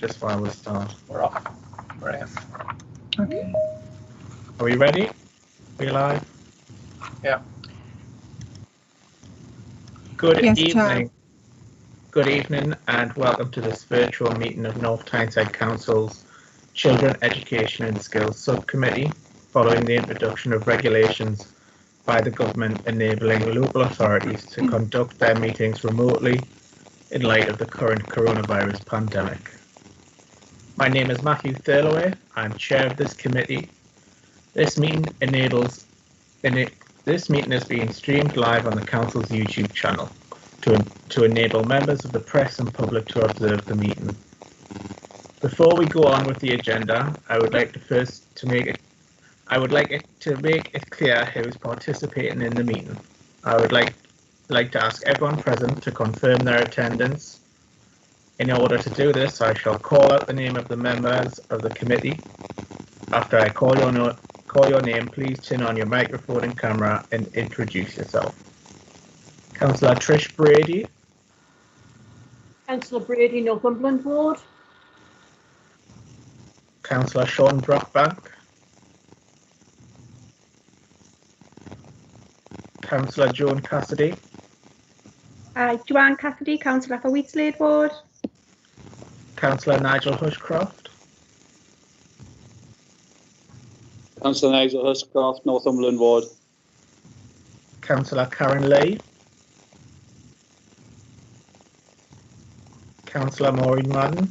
just while we start. We're off. We're in. Okay. Are we ready? We live? Yeah. Good evening. Chair. Good evening and welcome to this virtual meeting of North Tyneside Council's Children Education and Skills Subcommittee following the introduction of regulations by the government enabling local authorities to conduct their meetings remotely in light of the current coronavirus pandemic. My name is Matthew Thirlaway. I'm chair of this committee. This meeting is being streamed live on the council's YouTube channel to enable members of the press and public to observe the meeting. Before we go on with the agenda, I would like to make it clear who is participating in the meeting. I would like to ask everyone present to confirm their attendance. In order to do this, I shall call out the name of the members of the committee. After I call your name, please turn on your microphone and camera and introduce yourself. Councillor Trish Brady. Councillor Brady, Northumberland Ward. Councillor Sean Brockbank. Councillor Joan Cassidy. Joanne Cassidy, Councillor for Wheatslade Ward. Councillor Nigel Hushcroft. Councillor Nigel Hushcroft, Northumberland Ward. Councillor Karen Lee. Councillor Maureen Madden.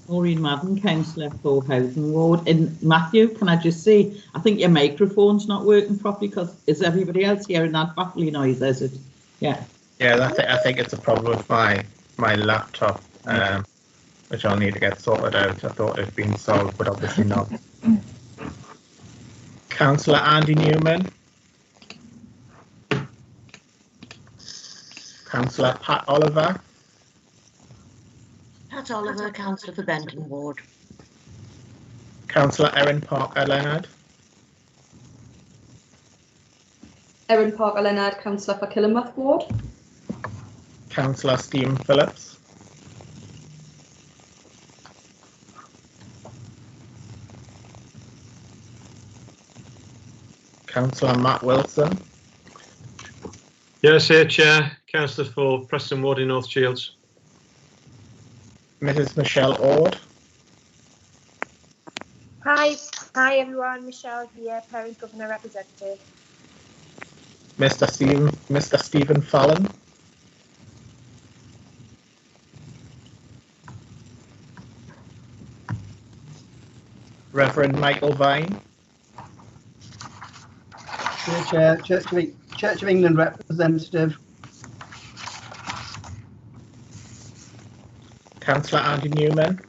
Maureen Madden, Councillor for Howden Ward. And Matthew, can I just say, I think your microphone's not working properly because is everybody else hearing that battly noise? Is it? Yeah. Yeah, I think it's a problem with my laptop, which I'll need to get sorted out. I thought it'd been solved, but obviously not. Councillor Andy Newman. Councillor Pat Oliver. Pat Oliver, Councillor for Benton Ward. Councillor Erin Parker Leonard. Erin Parker Leonard, Councillor for Killamouth Ward. Councillor Stephen Phillips. Councillor Matt Wilson. Yes, here, Chair. Councillor for Preston Ward in North Shields. Mrs. Michelle Ord. Hi everyone, Michelle here, Parent Governor Representative. Mr. Stephen Fallon. Reverend Michael Vine. Chair, Church of England representative. Councillor Andy Newman.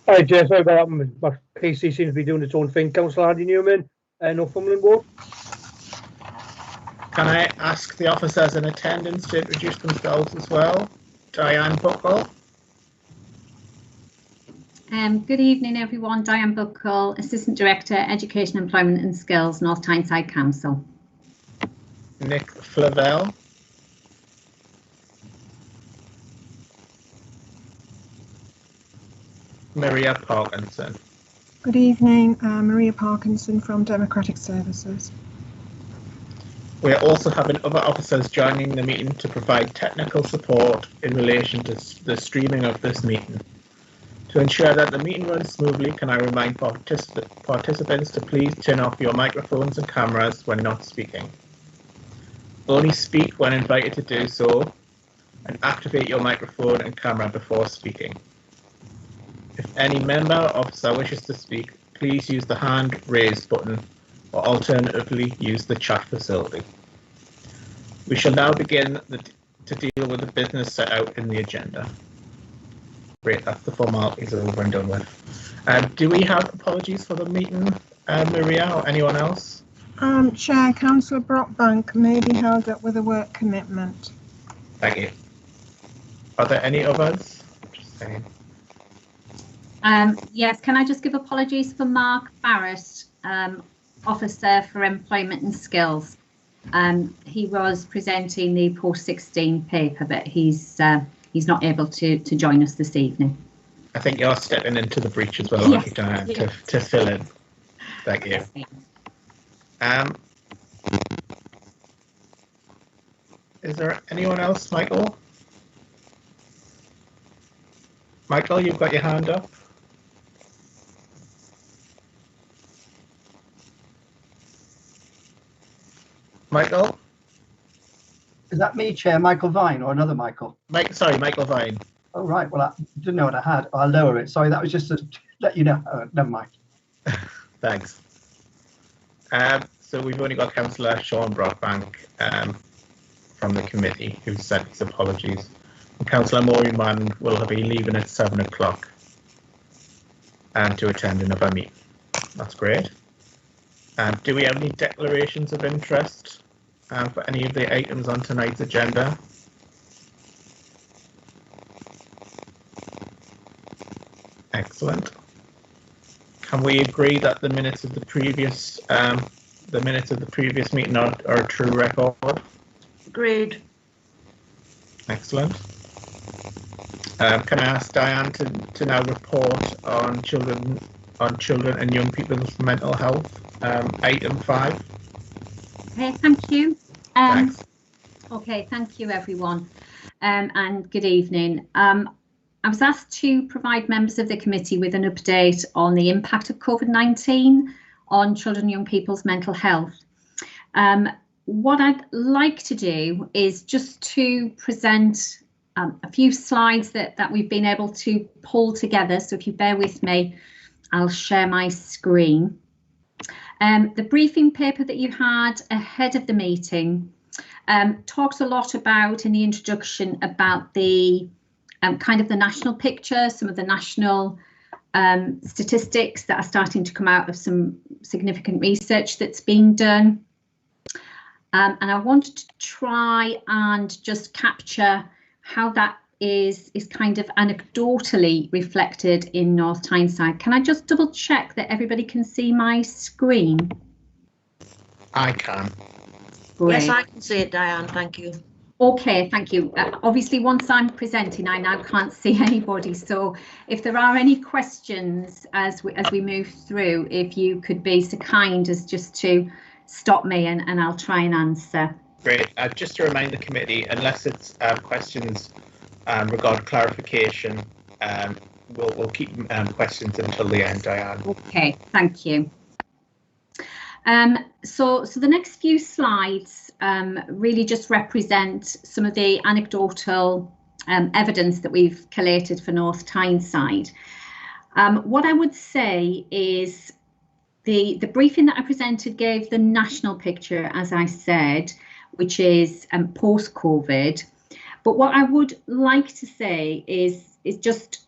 Hi, Chair, sorry about that. My PC seems to be doing its own thing. Councillor Andy Newman, Northumberland Ward. Can I ask the officers in attendance to introduce themselves as well? Diane Buckle. Good evening, everyone. Diane Buckle, Assistant Director, Education, Employment and Skills, North Tyneside Council. Nick Flavelle. Maria Parkinson. Good evening, Maria Parkinson from Democratic Services. We are also having other officers joining the meeting to provide technical support in relation to the streaming of this meeting. To ensure that the meeting runs smoothly, can I remind participants to please turn off your microphones and cameras when not speaking. Only speak when invited to do so, and activate your microphone and camera before speaking. If any member or officer wishes to speak, please use the hand raise button or alternatively use the chat facility. We shall now begin to deal with the business set out in the agenda. Great, that's the formalities over and done with. Do we have apologies for the meeting, Maria or anyone else? Chair, Councillor Brockbank may be held up with a work commitment. Thank you. Are there any others? Just saying. Yes, can I just give apologies for Mark Barrett, Officer for Employment and Skills. He was presenting the post-16 paper, but he's not able to join us this evening. I think you're stepping into the breach as well, aren't you, Diane, to fill in. Thank you. Is there anyone else, Michael? Michael, you've got your hand up. Michael? Is that me, Chair? Michael Vine or another Michael? Sorry, Michael Vine. Oh, right. Well, I didn't know what I had. I'll lower it. Sorry, that was just to let you know. Never mind. Thanks. So we've only got Councillor Sean Brockbank from the committee who sent his apologies. And Councillor Maureen Mann will be leaving at 7 o'clock to attend another meeting. That's great. Do we have any declarations of interest for any of the items on tonight's agenda? Excellent. Can we agree that the minutes of the previous meeting are a true record? Agreed. Excellent. Can I ask Diane to now report on children and young people's mental health, item 5? Okay, thank you. Thanks. Okay, thank you everyone, and good evening. I was asked to provide members of the committee with an update on the impact of COVID-19 on children and young people's mental health. What I'd like to do is just to present a few slides that we've been able to pull together. So if you bear with me, I'll share my screen. The briefing paper that you had ahead of the meeting talks a lot about, in the introduction, about the kind of the national picture, some of the national statistics that are starting to come out of some significant research that's been done. And I wanted to try and just capture how that is kind of anecdotally reflected in North Tyneside. Can I just double check that everybody can see my screen? I can. Great. Yes, I can see it, Diane. Thank you. Okay, thank you. Obviously, once I'm presenting, I now can't see anybody. So if there are any questions as we move through, if you could be so kind as just to stop me and I'll try and answer. Great. Just to remind the committee, unless it's questions regarding clarification, we'll keep questions until the end, Diane. Okay, thank you. So the next few slides really just represent some of the anecdotal evidence that we've collated for North Tyneside. What I would say is the briefing that I presented gave the national picture, as I said, which is post-COVID. But what I would like to say is just,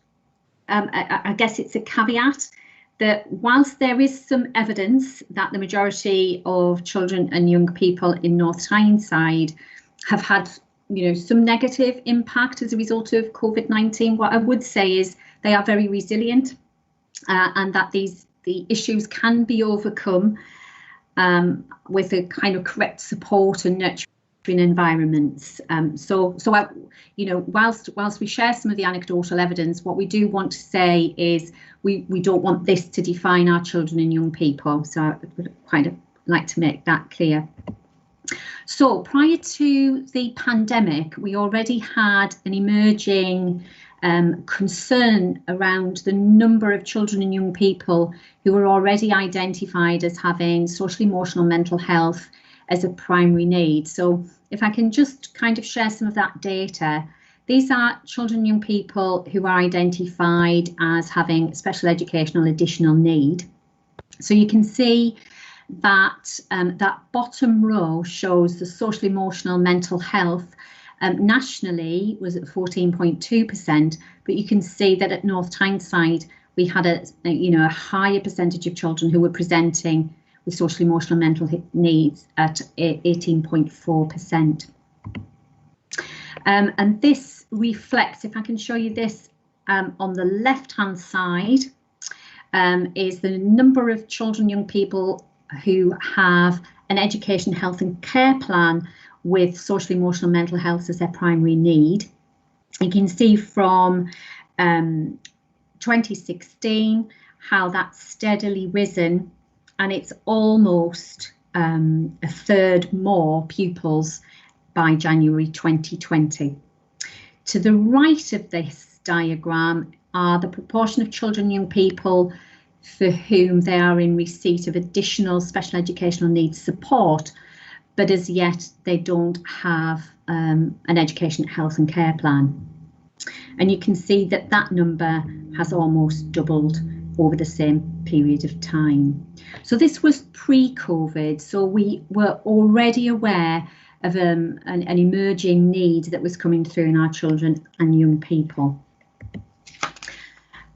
I guess it's a caveat, that whilst there is some evidence that the majority of children and young people in North Tyneside have had, some negative impact as a result of COVID-19, what I would say is they are very resilient, and that the issues can be overcome with a kind of correct support and nurturing environments. Whilst we share some of the anecdotal evidence, what we do want to say is we don't want this to define our children and young people. So I would kind of like to make that clear. So prior to the pandemic, we already had an emerging concern around the number of children and young people who were already identified as having social, emotional, mental health as a primary need. So if I can just kind of share some of that data, these are children and young people who are identified as having special educational additional need. So you can see that that bottom row shows the social, emotional, mental health nationally was at 14.2%, but you can see that at North Tyneside we had a higher percentage of children who were presenting with social, emotional, mental needs at 18.4%. And this reflects, if I can show you this on the left-hand side, is the number of children, young people who have an education, health and care plan with social, emotional, mental health as their primary need. You can see from 2016 how that's steadily risen, and it's almost a third more pupils by January 2020. To the right of this diagram are the proportion of children and young people for whom they are in receipt of additional special educational needs support, but as yet they don't have an education, health and care plan. And you can see that that number has almost doubled over the same period of time. So this was pre-COVID, so we were already aware of an emerging need that was coming through in our children and young people.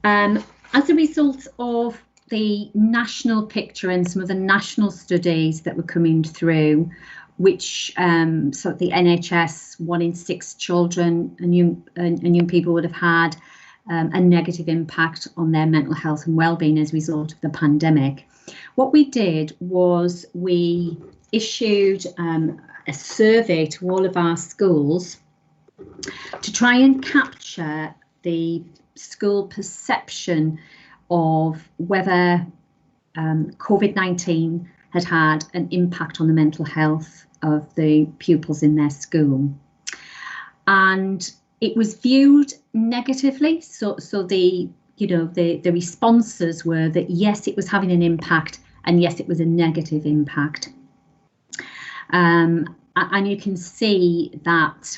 As a result of the national picture and some of the national studies that were coming through, which so the NHS, 1 in 6 children and young people would have had a negative impact on their mental health and well-being as a result of the pandemic. What we did was we issued a survey to all of our schools to try and capture the school perception of whether COVID-19 had had an impact on the mental health of the pupils in their school. And it was viewed negatively. So the responses were that yes, it was having an impact, and yes, it was a negative impact. And you can see that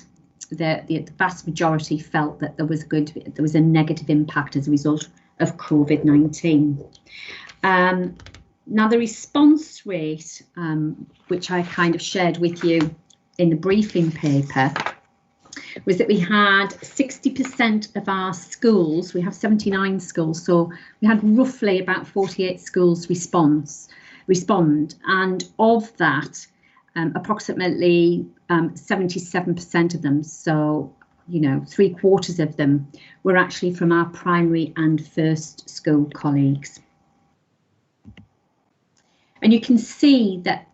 the vast majority felt that there was a negative impact as a result of COVID-19. Now the response rate, which I kind of shared with you in the briefing paper, was that we had 60% of our schools, we have 79 schools, so we had roughly about 48 schools respond, and of that, approximately 77% of them, so 3/4 of them, were actually from our primary and first school colleagues. And you can see that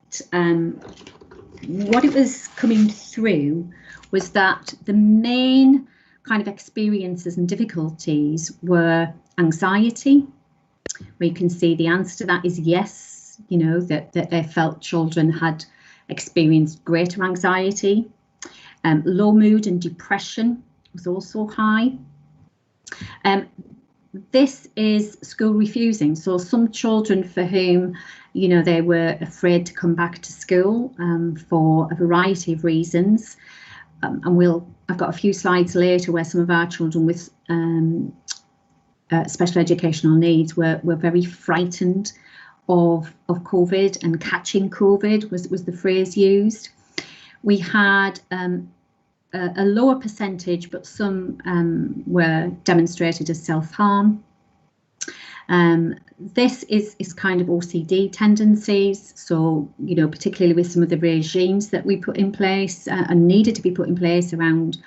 what it was coming through was that the main kind of experiences and difficulties were anxiety, where you can see the answer to that is yes, that they felt children had experienced greater anxiety. Low mood and depression was also high. This is school refusing. So some children for whom, they were afraid to come back to school for a variety of reasons. And I've got a few slides later where some of our children with special educational needs were very frightened of COVID, and catching COVID was the phrase used. We had a lower percentage, but some were demonstrated as self-harm. This is kind of OCD tendencies, so particularly with some of the regimes that we put in place and needed to be put in place around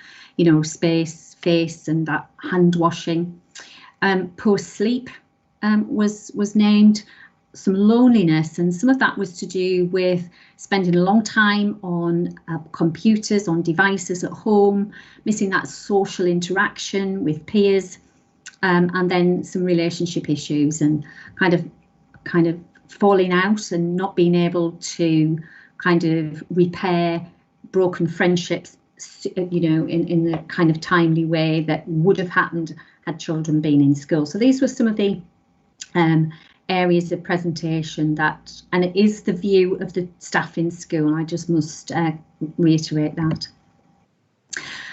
space, face and that hand washing. Poor sleep was named. Some loneliness, and some of that was to do with spending a long time on computers, on devices at home, missing that social interaction with peers, and then some relationship issues and kind of falling out and not being able to kind of repair broken friendships, in the kind of timely way that would have happened had children been in school. So these were some of the areas of presentation and it is the view of the staff in school. I just must reiterate that.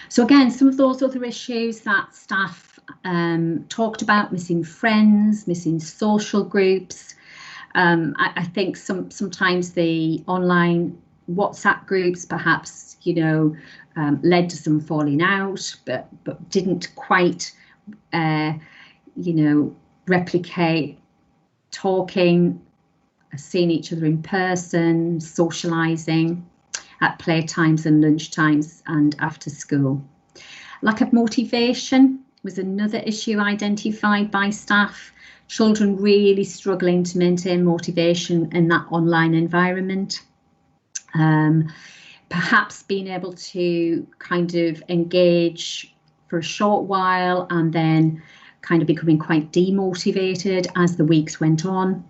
So again, some of those other issues that staff talked about: missing friends, missing social groups. I think sometimes the online WhatsApp groups perhaps led to some falling out, but didn't quite replicate talking, seeing each other in person, socialising at playtimes and lunchtimes and after school. Lack of motivation was another issue identified by staff. Children really struggling to maintain motivation in that online environment. Perhaps being able to kind of engage for a short while and then kind of becoming quite demotivated as the weeks went on.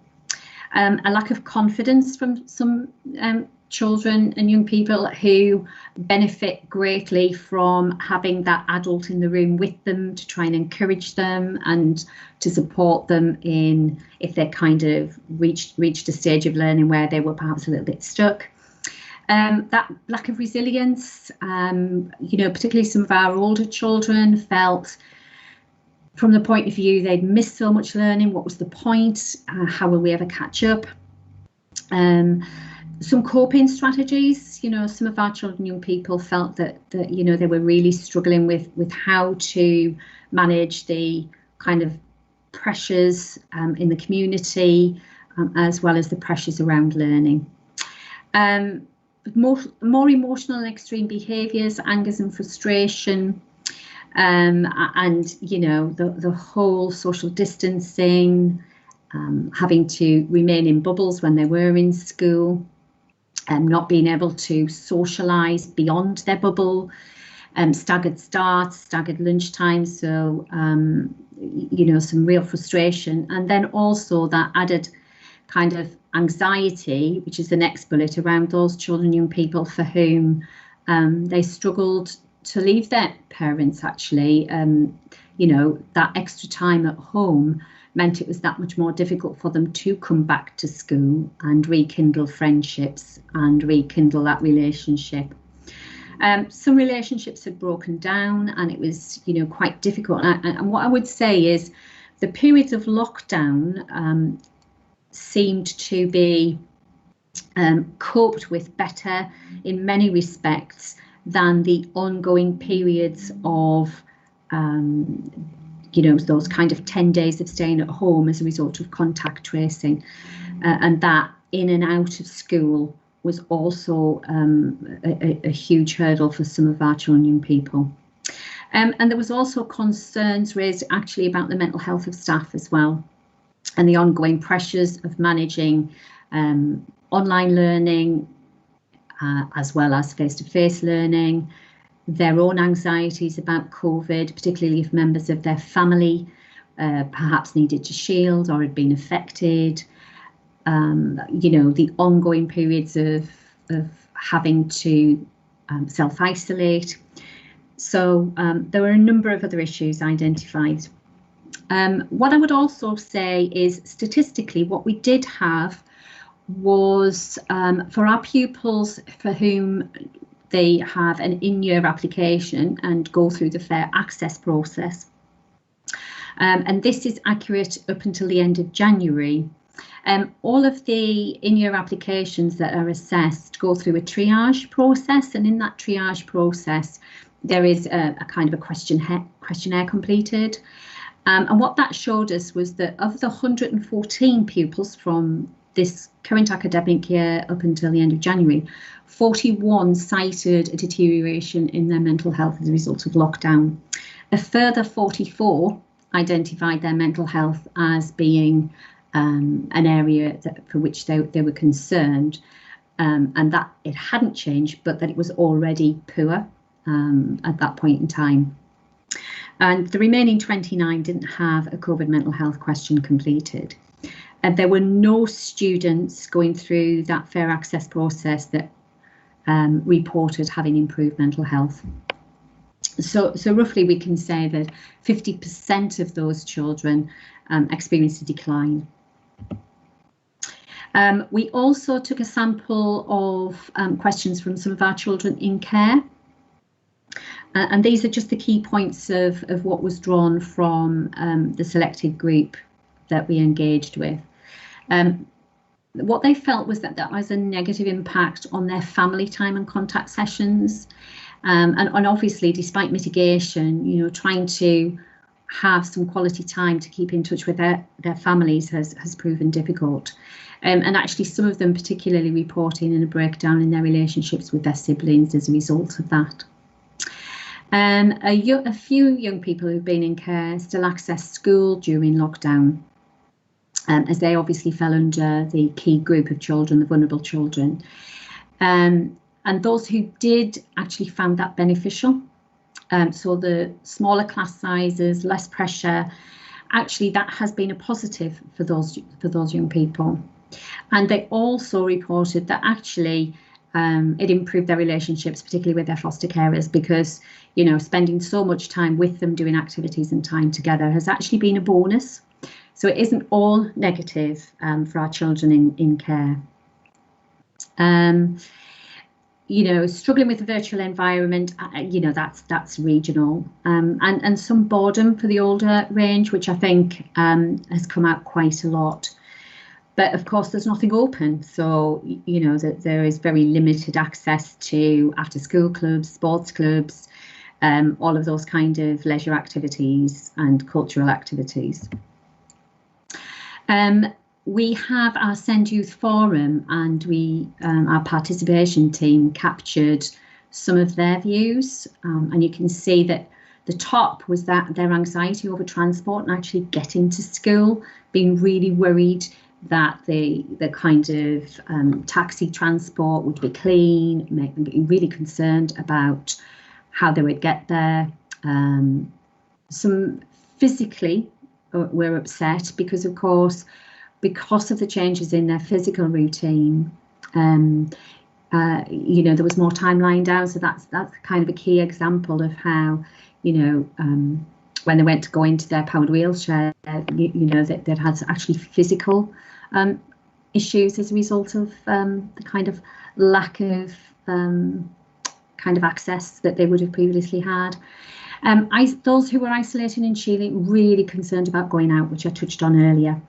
A lack of confidence from some children and young people who benefit greatly from having that adult in the room with them to try and encourage them and to support them in if they kind of reached a stage of learning where they were perhaps a little bit stuck. That lack of resilience, particularly some of our older children felt from the point of view they'd missed so much learning, what was the point? How will we ever catch up? Some coping strategies, some of our children and young people felt that they were really struggling with how to manage the kind of pressures in the community, as well as the pressures around learning. More emotional and extreme behaviours, angers and frustration, and the whole social distancing, having to remain in bubbles when they were in school, not being able to socialise beyond their bubble, staggered starts, staggered lunchtime, so some real frustration, and then also that added kind of anxiety, which is the next bullet, around those children and young people for whom they struggled to leave their parents, actually. That extra time at home meant it was that much more difficult for them to come back to school and rekindle friendships and rekindle that relationship. Some relationships had broken down and it was, quite difficult. And what I would say is the periods of lockdown seemed to be coped with better in many respects than the ongoing periods of those kind of 10 days of staying at home as a result of contact tracing, and that in and out of school was also a huge hurdle for some of our children and young people. And there was also concerns raised actually about the mental health of staff as well, and the ongoing pressures of managing online learning as well as face-to-face learning, their own anxieties about COVID, particularly if members of their family perhaps needed to shield or had been affected, the ongoing periods of having to self-isolate. So there were a number of other issues identified. What I would also say is statistically what we did have was for our pupils for whom they have an in-year application and go through the fair access process. And this is accurate up until the end of January. All of the in-year applications that are assessed go through a triage process, and in that triage process there is a kind of a questionnaire completed. And what that showed us was that of the 114 pupils from this current academic year up until the end of January, 41 cited a deterioration in their mental health as a result of lockdown. A further 44 identified their mental health as being an area for which they were concerned, and that it hadn't changed, but that it was already poor at that point in time. And the remaining 29 didn't have a COVID mental health question completed. And there were no students going through that fair access process that reported having improved mental health. So roughly we can say that 50% of those children experienced a decline. We also took a sample of questions from some of our children in care. And these are just the key points of what was drawn from the selected group that we engaged with. What they felt was that was a negative impact on their family time and contact sessions. And obviously, despite mitigation, trying to have some quality time to keep in touch with their families has proven difficult. And actually, some of them particularly reporting in a breakdown in their relationships with their siblings as a result of that. A few young people who've been in care still access school during lockdown, as they obviously fell under the key group of children, the vulnerable children. And those who did actually found that beneficial. So the smaller class sizes, less pressure, actually that has been a positive for those young people. And they also reported that actually it improved their relationships, particularly with their foster carers, because, you know, spending so much time with them doing activities and time together has actually been a bonus. So it isn't all negative for our children in care. You know, struggling with the virtual environment, you know, that's regional, and some boredom for the older range, which I think has come out quite a lot. But of course, there's nothing open, so you know that there is very limited access to after-school clubs, sports clubs, all of those kind of leisure activities and cultural activities. We have our Send Youth Forum, and our participation team captured some of their views, and you can see that the top was that their anxiety over transport and actually getting to school, being really worried that the kind of taxi transport would be clean, make them be really concerned about how they would get there. Some physically were upset because, of course, because of the changes in their physical routine, you know, there was more time lying down. So that's kind of a key example of how, you know, when they went to go into their powered wheelchair, you know, that had actually physical issues as a result of the kind of lack of kind of access that they would have previously had. Those who were isolating and shielding, really concerned about going out, which I touched on earlier.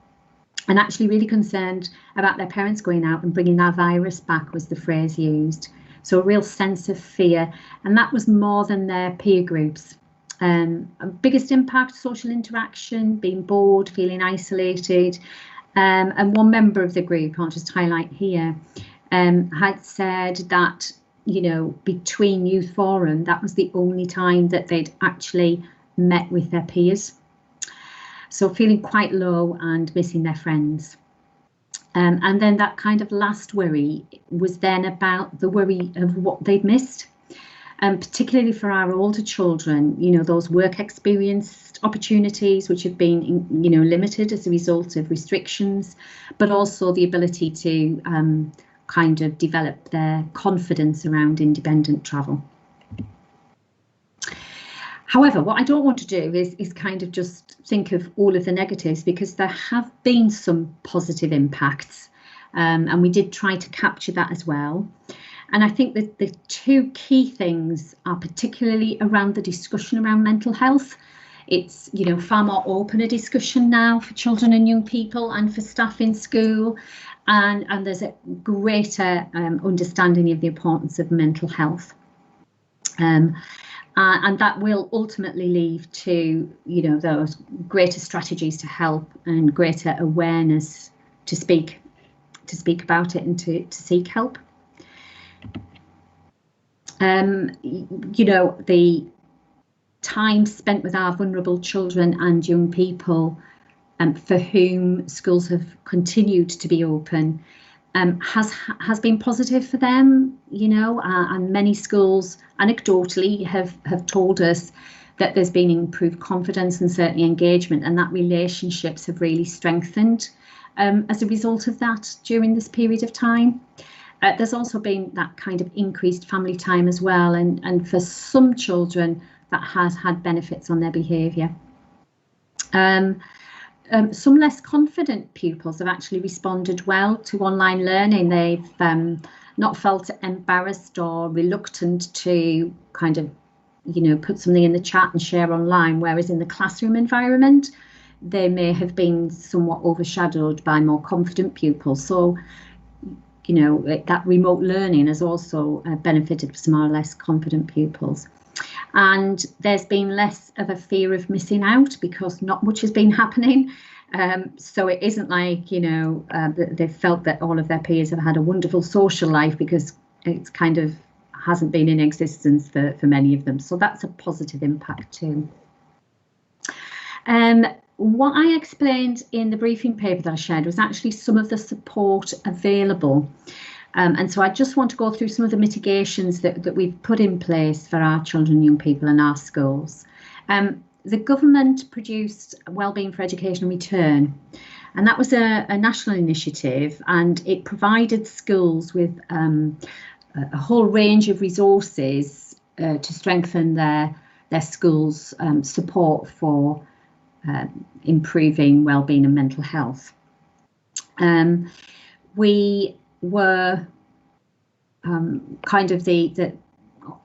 And actually really concerned about their parents going out and bringing that virus back was the phrase used. So a real sense of fear, and that was more than their peer groups. Biggest impact, social interaction, being bored, feeling isolated. And one member of the group, I'll just highlight here, had said that, you know, between Youth Forum, that was the only time that they'd actually met with their peers. So feeling quite low and missing their friends. And then that kind of last worry was then about the worry of what they'd missed. Particularly for our older children, you know, those work experience opportunities which have been, you know, limited as a result of restrictions, but also the ability to kind of develop their confidence around independent travel. However, what I don't want to do is kind of just think of all of the negatives, because there have been some positive impacts, and we did try to capture that as well. And I think that the two key things are particularly around the discussion around mental health. It's, you know, far more open a discussion now for children and young people and for staff in school, and there's a greater understanding of the importance of mental health. And that will ultimately lead to, you know, those greater strategies to help and greater awareness to speak about it and to seek help. You know, the time spent with our vulnerable children and young people, for whom schools have continued to be open, has been positive for them, you know, and many schools anecdotally have told us that there's been improved confidence and certainly engagement, and that relationships have really strengthened as a result of that during this period of time. There's also been that kind of increased family time as well, and for some children that has had benefits on their behaviour. Some less confident pupils have actually responded well to online learning. They've not felt embarrassed or reluctant to kind of, you know, put something in the chat and share online, whereas in the classroom environment, they may have been somewhat overshadowed by more confident pupils. So, you know, that remote learning has also benefited some of our less confident pupils. And there's been less of a fear of missing out because not much has been happening. So it isn't like, you know, they've felt that all of their peers have had a wonderful social life, because it's kind of hasn't been in existence for many of them. So that's a positive impact too. What I explained in the briefing paper that I shared was actually some of the support available. And so I just want to go through some of the mitigations that we've put in place for our children and young people in our schools. The government produced Wellbeing for Education and Return, and that was a national initiative, and it provided schools with a whole range of resources to strengthen their schools' support for improving wellbeing and mental health. We were kind of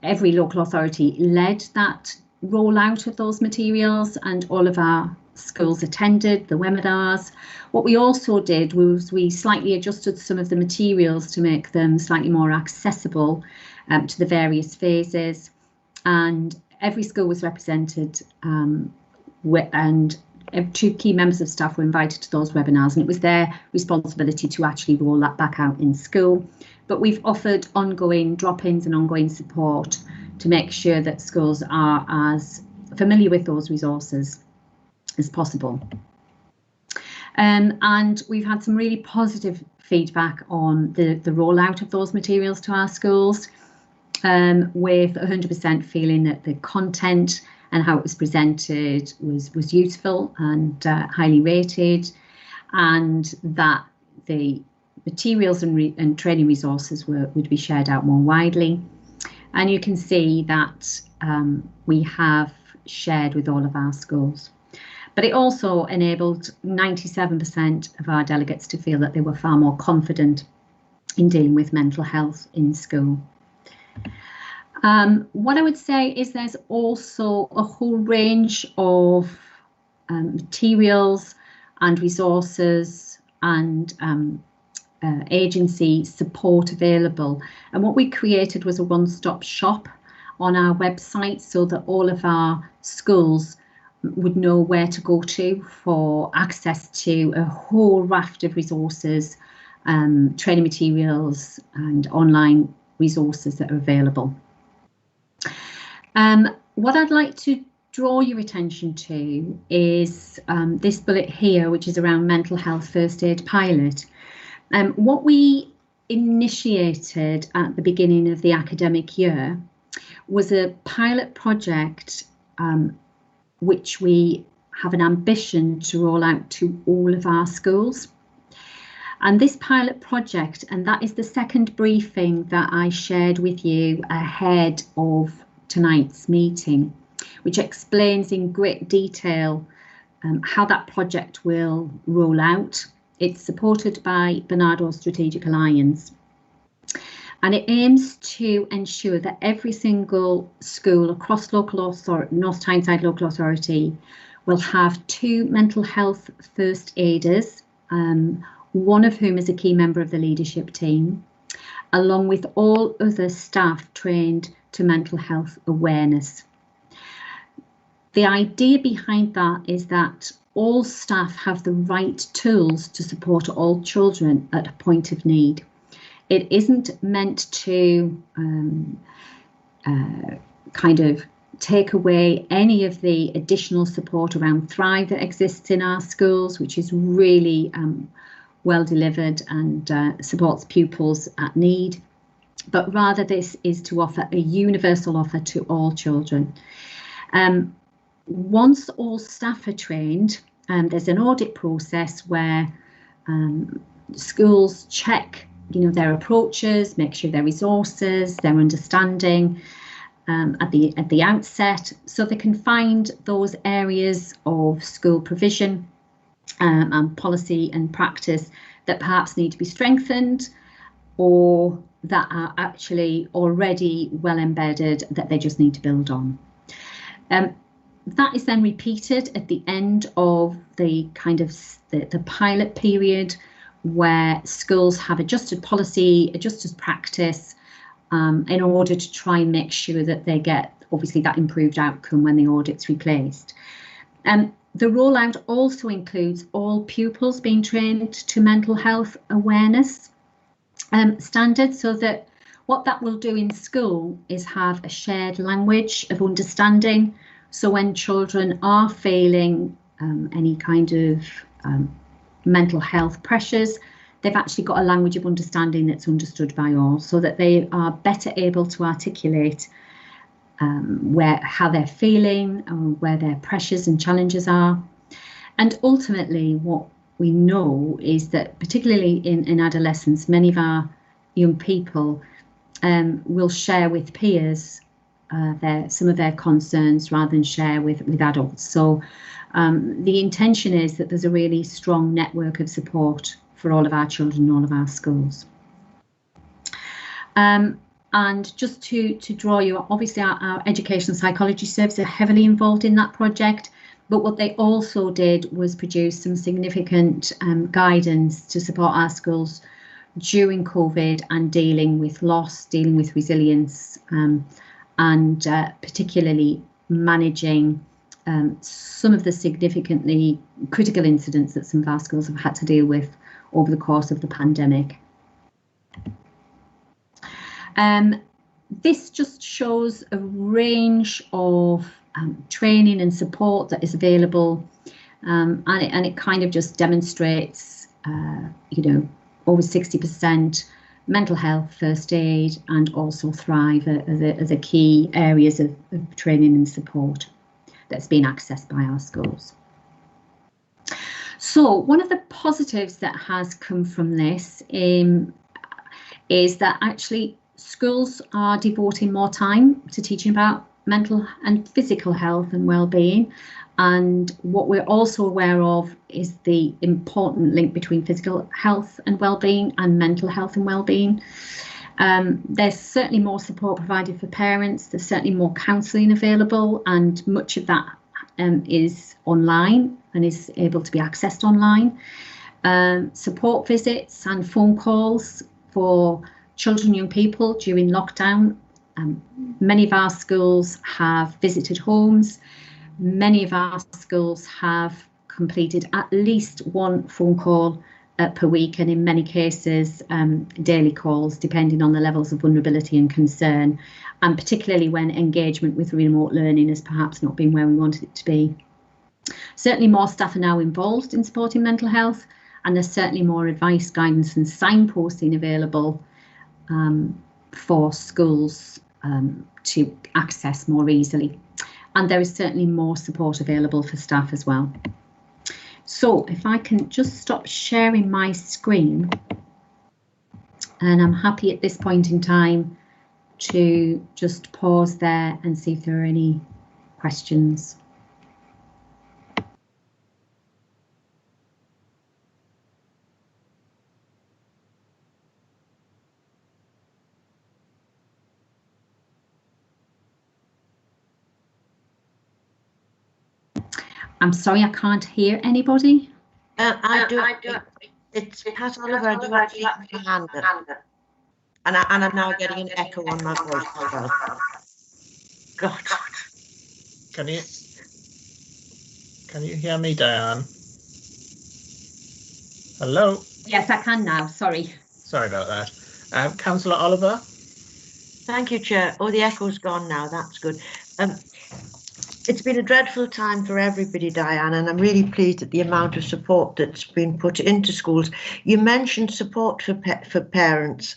every local authority led that rollout of those materials, and all of our schools attended the webinars. What we also did was we slightly adjusted some of the materials to make them slightly more accessible to the various phases, and every school was represented, and 2 key members of staff were invited to those webinars, and it was their responsibility to actually roll that back out in school. But we've offered ongoing drop-ins and ongoing support to make sure that schools are as familiar with those resources as possible. And we've had some really positive feedback on the rollout of those materials to our schools, with 100% feeling that the content and how it was presented was useful and highly rated, and that the materials and training resources would be shared out more widely. And you can see that we have shared with all of our schools. But it also enabled 97% of our delegates to feel that they were far more confident in dealing with mental health in school. What I would say is there's also a whole range of materials and resources and agency support available. And what we created was a one-stop shop on our website, so that all of our schools would know where to go to for access to a whole raft of resources, training materials and online resources that are available. What I'd like to draw your attention to is this bullet here, which is around mental health first aid pilot. What we initiated at the beginning of the academic year was a pilot project which we have an ambition to roll out to all of our schools. And this pilot project, and that is the second briefing that I shared with you ahead of tonight's meeting, which explains in great detail how that project will roll out. It's supported by Bernardo Strategic Alliance, and it aims to ensure that every single school across North Tyneside Local Authority will have 2 mental health first aiders, one of whom is a key member of the leadership team, along with all other staff trained to mental health awareness. The idea behind that is that all staff have the right tools to support all children at a point of need. It isn't meant to kind of take away any of the additional support around Thrive that exists in our schools, which is really well delivered and supports pupils at need. But rather, this is to offer a universal offer to all children. Once all staff are trained, there's an audit process where schools check, their approaches, make sure their resources, their understanding at the outset, so they can find those areas of school provision and policy and practice that perhaps need to be strengthened, or that are actually already well embedded that they just need to build on. That is then repeated at the end of the kind of the pilot period, where schools have adjusted policy, adjusted practice, in order to try and make sure that they get, obviously, that improved outcome when the audit's replaced. The rollout also includes all pupils being trained to mental health awareness standards, so that what that will do in school is have a shared language of understanding. So when children are feeling any kind of mental health pressures, they've actually got a language of understanding that's understood by all, so that they are better able to articulate how they're feeling and where their pressures and challenges are. And ultimately, what we know is that particularly in adolescence, many of our young people will share with peers some of their concerns rather than share with adults. So the intention is that there's a really strong network of support for all of our children in all of our schools. And just to draw you, obviously our educational psychology service are heavily involved in that project, but what they also did was produce some significant guidance to support our schools during COVID and dealing with loss, dealing with resilience, and particularly managing some of the significantly critical incidents that some of our schools have had to deal with over the course of the pandemic. This just shows a range of training and support that is available, and it kind of just demonstrates, over 60% mental health, first aid, and also Thrive are the key areas of training and support that's been accessed by our schools. So one of the positives that has come from this is that actually schools are devoting more time to teaching about mental and physical health and well-being. And what we're also aware of is the important link between physical health and well-being and mental health and well-being. There's certainly more support provided for parents. There's certainly more counselling available, and much of that is online and is able to be accessed online. Support visits and phone calls for children and young people during lockdown. Many of our schools have visited homes. Many of our schools have completed at least one phone call per week, and in many cases daily calls, depending on the levels of vulnerability and concern, and particularly when engagement with remote learning has perhaps not been where we wanted it to be. Certainly more staff are now involved in supporting mental health, and there's certainly more advice, guidance and signposting available for schools to access more easily. And there is certainly more support available for staff as well. So if I can just stop sharing my screen, and I'm happy at this point in time to just pause there and see if there are any questions. I'm sorry, I can't hear anybody. I do. It's Pat Oliver. I do actually have my hand up. And I'm now getting an echo on my voice as well. God. Can you hear me, Diane? Hello? Yes, I can now. Sorry. Sorry about that. Councillor Oliver? Thank you, Chair. Oh, the echo's gone now. That's good. It's been a dreadful time for everybody, Diane, and I'm really pleased at the amount of support that's been put into schools. You mentioned support for parents.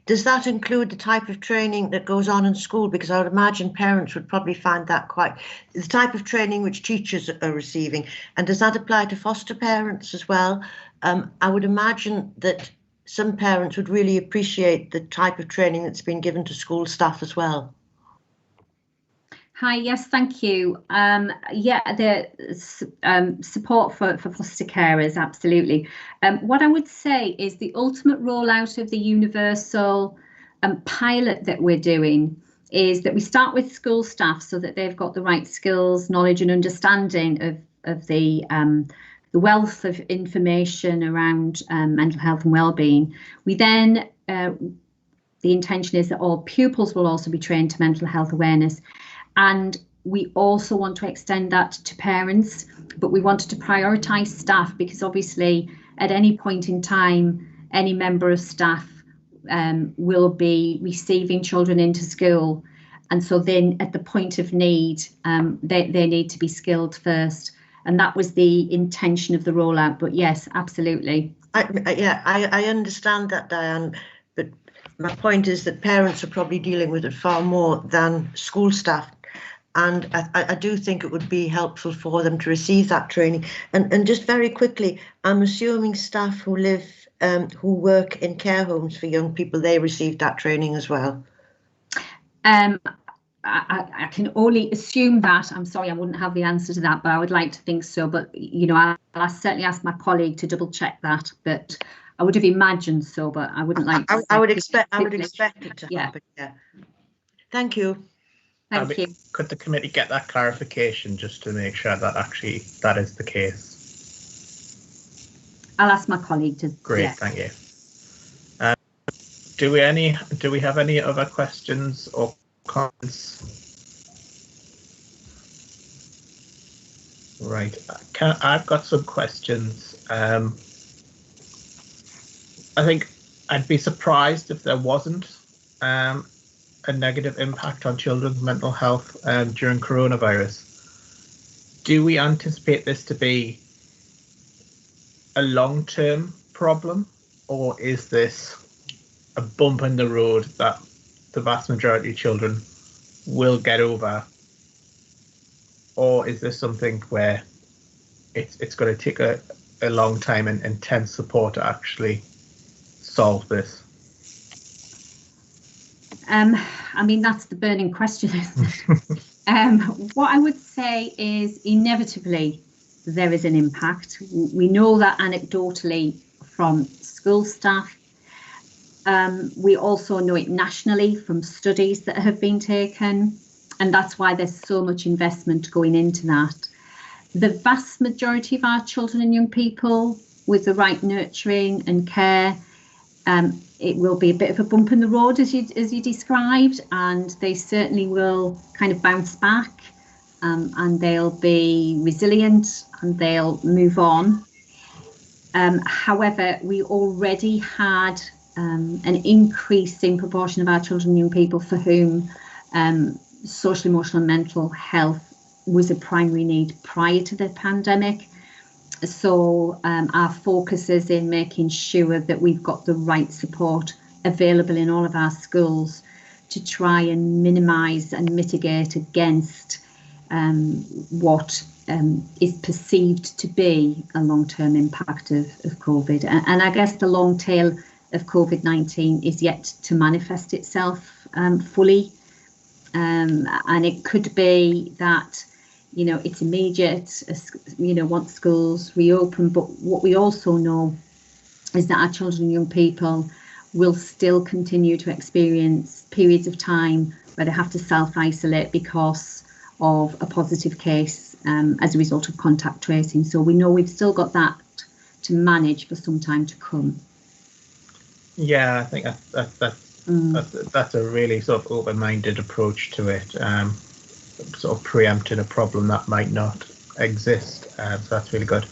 Does that include the type of training that goes on in school? Because I would imagine parents would probably find that quite the type of training which teachers are receiving. And does that apply to foster parents as well? I would imagine that some parents would really appreciate the type of training that's been given to school staff as well. Hi, yes, thank you. Yeah, the support for foster carers, absolutely. What I would say is the ultimate rollout of the universal pilot that we're doing is that we start with school staff so that they've got the right skills, knowledge and understanding of the wealth of information around mental health and wellbeing. We then, the intention is that all pupils will also be trained to mental health awareness. And we also want to extend that to parents, but we wanted to prioritise staff because obviously at any point in time, any member of staff will be receiving children into school. And so then at the point of need, they need to be skilled first. And that was the intention of the rollout. But yes, absolutely. I understand that, Diane, but my point is that parents are probably dealing with it far more than school staff. And I do think it would be helpful for them to receive that training. And just very quickly, I'm assuming staff who live, who work in care homes for young people, they receive that training as well. I can only assume that. I'm sorry, I wouldn't have the answer to that, but I would like to think so. But, you know, I'll certainly ask my colleague to double check that. But I would have imagined so, but I wouldn't like to. I would expect it to happen, yeah. Thank you. Thank you. Could the committee get that clarification just to make sure that actually that is the case? I'll ask my colleague to. Great, yeah. thank you. Do we have any other questions or comments? Right, I've got some questions. I think I'd be surprised if there wasn't a negative impact on children's mental health during coronavirus. Do we anticipate this to be a long-term problem, or is this a bump in the road that the vast majority of children will get over, or is this something where it's going to take a long time and intense support to actually solve this? I mean, that's the burning question, isn't it? What I would say is inevitably there is an impact. We know that anecdotally from school staff. We also know it nationally from studies that have been taken, and that's why there's so much investment going into that. The vast majority of our children and young people with the right nurturing and care, it will be a bit of a bump in the road as you described, and they certainly will kind of bounce back, and they'll be resilient and they'll move on. However, we already had an increasing proportion of our children and young people for whom social, emotional and mental health was a primary need prior to the pandemic. So our focus is in making sure that we've got the right support available in all of our schools to try and minimise and mitigate against what is perceived to be a long-term impact of COVID. And I guess the long tail of COVID-19 is yet to manifest itself fully. And it could be that, you know, it's immediate, you know, once schools reopen. But what we also know is that our children and young people will still continue to experience periods of time where they have to self-isolate because of a positive case as a result of contact tracing. So we know we've still got that to manage for some time to come. Yeah, I think that's a really sort of open-minded approach to it, sort of preempting a problem that might not exist. So that's really good.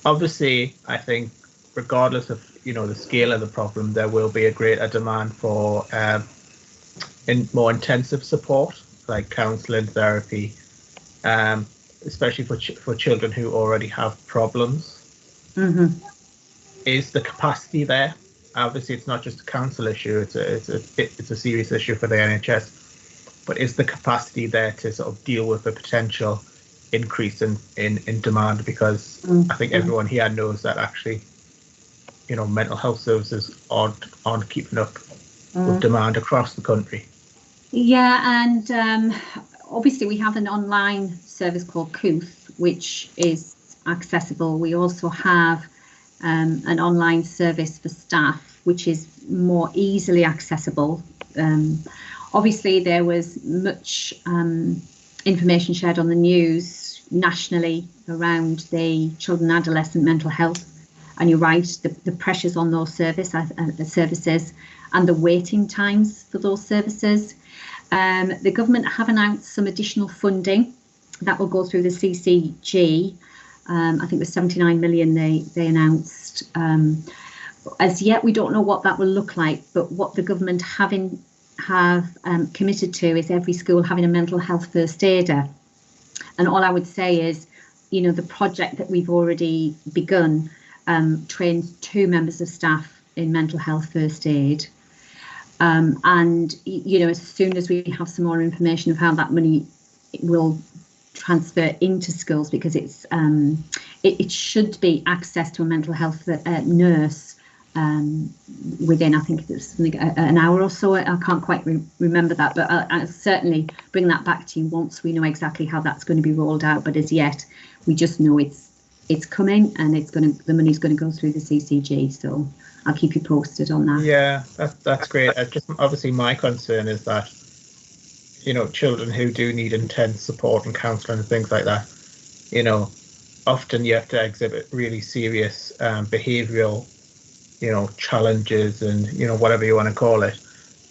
Obviously, I think regardless of, you know, the scale of the problem, there will be a greater demand for more intensive support, like counselling, therapy, especially for children who already have problems. Mm-hmm. Is the capacity there? Obviously, it's not just a council issue; it's a serious issue for the NHS. But is the capacity there to sort of deal with the potential increase in demand? Because I think everyone here knows that actually, you know, mental health services aren't keeping up with demand across the country. Yeah, and obviously we have an online service called Cooth, which is accessible. We also have an online service for staff, which is more easily accessible. Obviously, there was much information shared on the news nationally around the children and adolescent mental health. And you're right, the pressures on those services and the waiting times for those services. The government have announced some additional funding that will go through the CCG. I think it was 79 million they announced. As yet, we don't know what that will look like, but what the government have committed to is every school having a mental health first aider. And all I would say is, you know, the project that we've already begun trains 2 members of staff in mental health first aid. And, you know, as soon as we have some more information of how that money will transfer into schools, because it's it should be access to a mental health nurse within, I think it's something an hour or so. I can't quite remember that, but I'll certainly bring that back to you once we know exactly how that's going to be rolled out. But as yet, we just know it's coming, and the money's going to go through the CCG. So I'll keep you posted on that. Yeah, that's great. Just obviously my concern is that, you know, children who do need intense support and counselling and things like that, you know, often you have to exhibit really serious behavioural, you know, challenges and, you know, whatever you want to call it,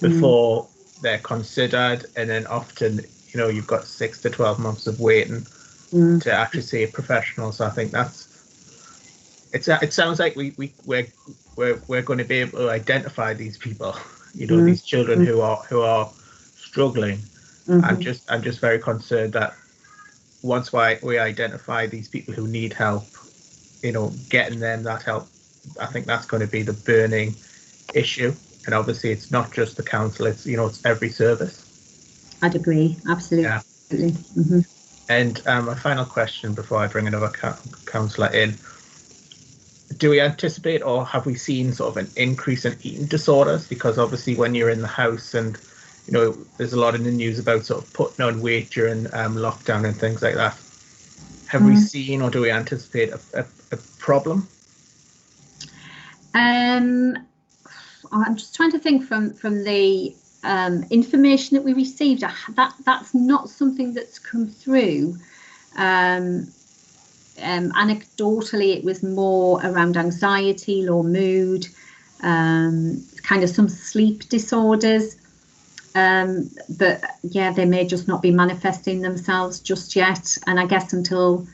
before they're considered. And then often, you know, you've got 6 to 12 months of waiting to actually see a professional. So I think it sounds like we're going to be able to identify these people, you know, these children who are struggling. I'm just very concerned that once we identify these people who need help, you know, getting them that help, I think that's going to be the burning issue. And obviously it's not just the council, it's, you know, it's every service. I'd agree, absolutely. Yeah. And a final question before I bring another councillor in. Do we anticipate, or have we seen sort of an increase in eating disorders? Because obviously when you're in the house, and, you know, there's a lot in the news about sort of putting on weight during lockdown and things like that. Have we seen, or do we anticipate a problem? I'm just trying to think from the information that we received. That's not something that's come through. Anecdotally, it was more around anxiety, low mood, kind of some sleep disorders. But yeah, they may just not be manifesting themselves just yet. And I guess until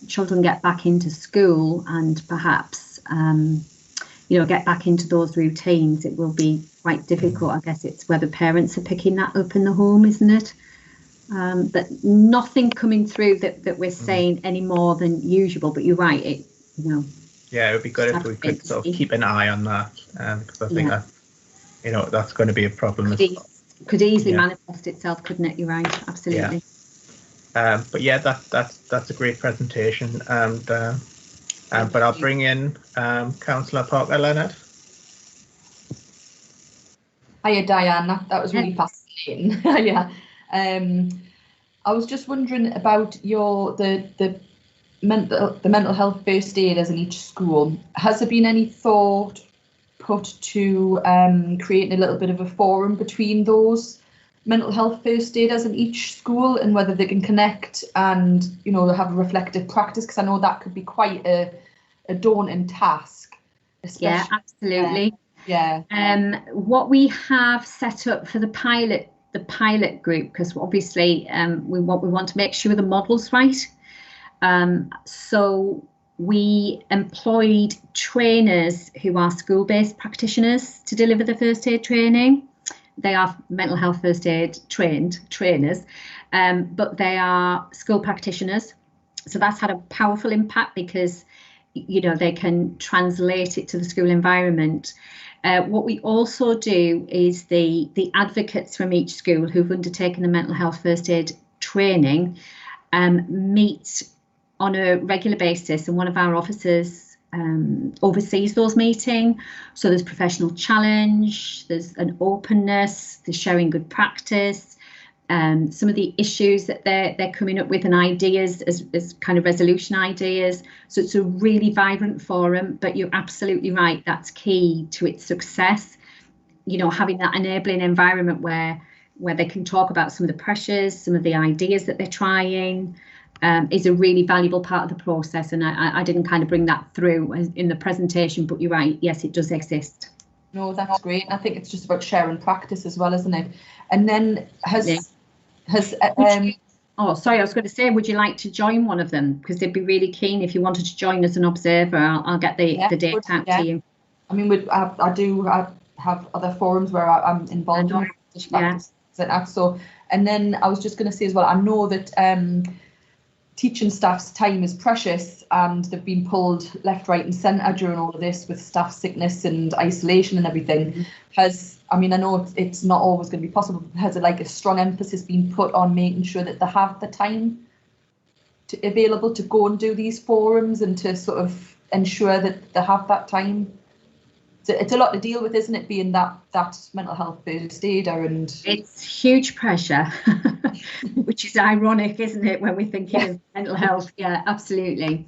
children get back into school and perhaps, you know, get back into those routines, it will be quite difficult. I guess it's whether parents are picking that up in the home, isn't it? But nothing coming through that we're saying any more than usual. But you're right, you know. Yeah, it would be good if we could sort of keep an eye on that, because I think that, you know, that's going to be a problem. Could easily manifest itself, couldn't it? You're right, absolutely. Yeah. But yeah, that's a great presentation, and but I'll bring in Councillor Parker Leonard. Hiya, Diane. That was really fascinating. Yeah. I was just wondering about the mental health first aiders in each school. Has there been any thought put to creating a little bit of a forum between those mental health first aiders in each school, and whether they can connect and, you know, have a reflective practice? Because I know that could be quite a daunting task. Yeah, absolutely. What we have set up for the pilot group, because obviously we want to make sure the model's right. So we employed trainers who are school-based practitioners to deliver the first aid training. They are mental health first aid trainers, but they are school practitioners. So that's had a powerful impact because, you know, they can translate it to the school environment. What we also do is the advocates from each school who've undertaken the mental health first aid training meet on a regular basis, and one of our officers oversees those meetings. So there's professional challenge, there's an openness, there's sharing good practice, some of the issues that they're coming up with and ideas as kind of resolution ideas. So it's a really vibrant forum, but you're absolutely right, that's key to its success. You know, having that enabling environment where they can talk about some of the pressures, some of the ideas that they're trying, is a really valuable part of the process. And I didn't kind of bring that through in the presentation, but you're right, yes, it does exist. No, that's great. I think it's just about sharing practice as well, isn't it? And then oh, sorry, I was going to say, would you like to join one of them? Because they'd be really keen if you wanted to join as an observer. I'll get the date out to you. I mean, I do have other forums where I'm involved in practice. So, and then I was just going to say as well, I know that teaching staff's time is precious, and they've been pulled left, right and centre during all of this with staff sickness and isolation and everything. I know it's not always going to be possible, but has a strong emphasis been put on making sure that they have the time available to go and do these forums and to sort of ensure that they have that time? It's a lot to deal with, isn't it, being that mental health first aider? And it's huge pressure, which is ironic, isn't it, when we're thinking of mental health? Yeah, absolutely.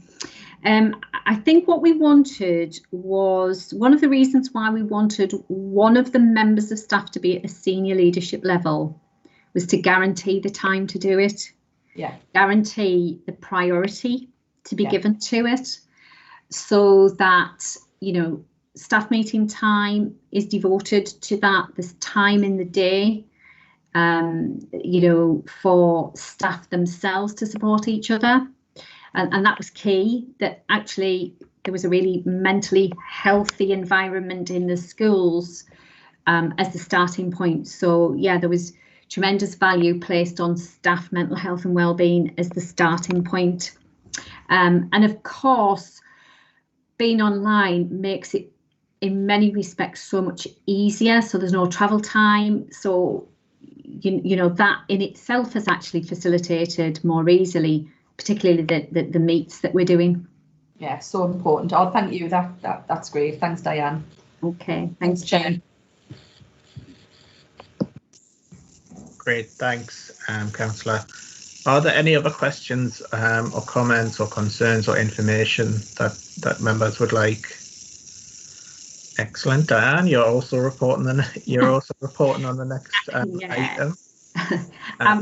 I think what we wanted was, one of the reasons why we wanted one of the members of staff to be at a senior leadership level was to guarantee the time to do it. Yeah. Guarantee the priority to be given to it, so that, staff meeting time is devoted to that. There's time in the day, for staff themselves to support each other. And that was key, that actually there was a really mentally healthy environment in the schools as the starting point. So, yeah, there was tremendous value placed on staff mental health and wellbeing as the starting point. And of course, being online makes it in many respects so much easier. So there's no travel time. So, that in itself has actually facilitated more easily, particularly the meets that we're doing. Yeah, so important. Oh, thank you. That's great. Thanks, Diane. Okay, thanks, Chair. Great, thanks, Councillor. Are there any other questions or comments or concerns or information that members would like? Excellent, Diane. You're also reporting on the next item.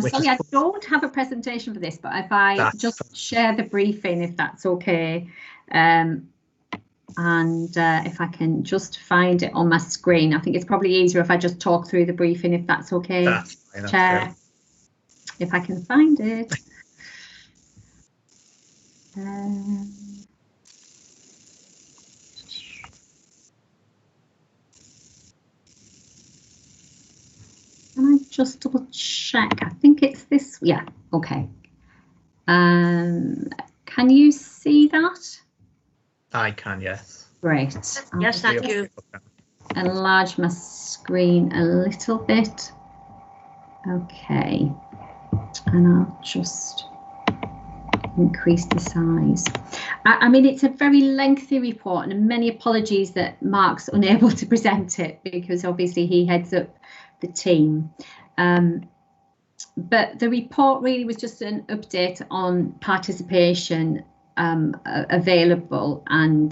Sorry, I don't have a presentation for this, but if I just share the briefing, if that's okay, and if I can just find it on my screen. I think it's probably easier if I just talk through the briefing, if that's okay, Chair. If I can find it. Can I just double check? I think it's this. Yeah, okay. Can you see that? I can, yes. Great. Yes, thank you. Enlarge my screen a little bit. Okay. And I'll just increase the size. I mean, it's a very lengthy report, and many apologies that Mark's unable to present it, because obviously he heads up the team. But the report really was just an update on participation available, and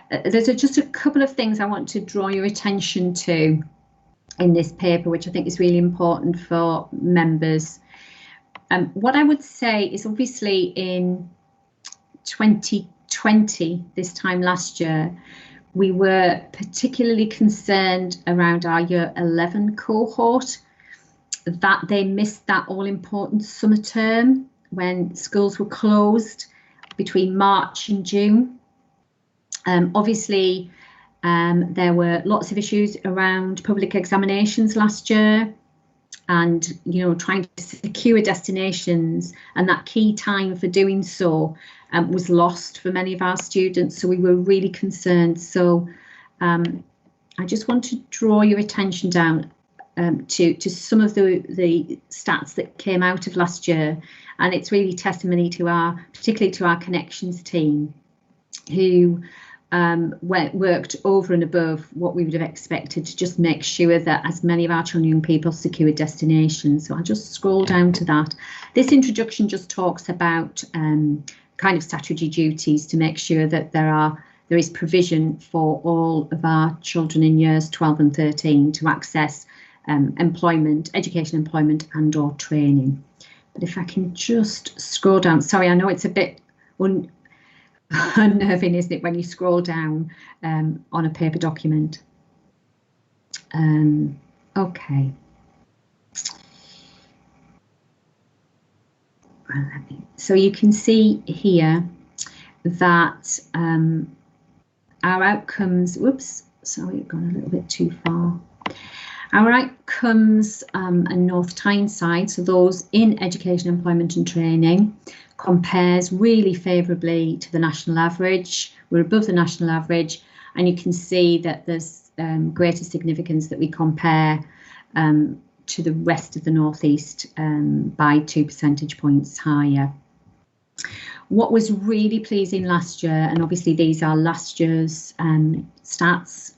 there's just a couple of things I want to draw your attention to in this paper, which I think is really important for members. What I would say is, obviously in 2020, this time last year, we were particularly concerned around our year 11 cohort, that they missed that all-important summer term when schools were closed between March and June. Obviously, there were lots of issues around public examinations last year, and trying to secure destinations, and that key time for doing so was lost for many of our students. So we were really concerned. So I just want to draw your attention down to some of the stats that came out of last year, and it's really testimony to particularly to our connections team, who worked over and above what we would have expected to just make sure that as many of our children and young people secure destinations. So I'll just scroll down to that. This introduction just talks about kind of statutory duties to make sure that there is provision for all of our children in years 12 and 13 to access employment, education, employment and or training. But if I can just scroll down, sorry, I know it's a bit unnerving, isn't it, when you scroll down on a paper document. Okay. So you can see here that our outcomes, whoops, sorry, I've gone a little bit too far. Our outcomes and North Tyneside, so those in education, employment and training, compares really favourably to the national average. We're above the national average, and you can see that there's greater significance that we compare to the rest of the North East by 2 percentage points higher. What was really pleasing last year, and obviously these are last year's stats,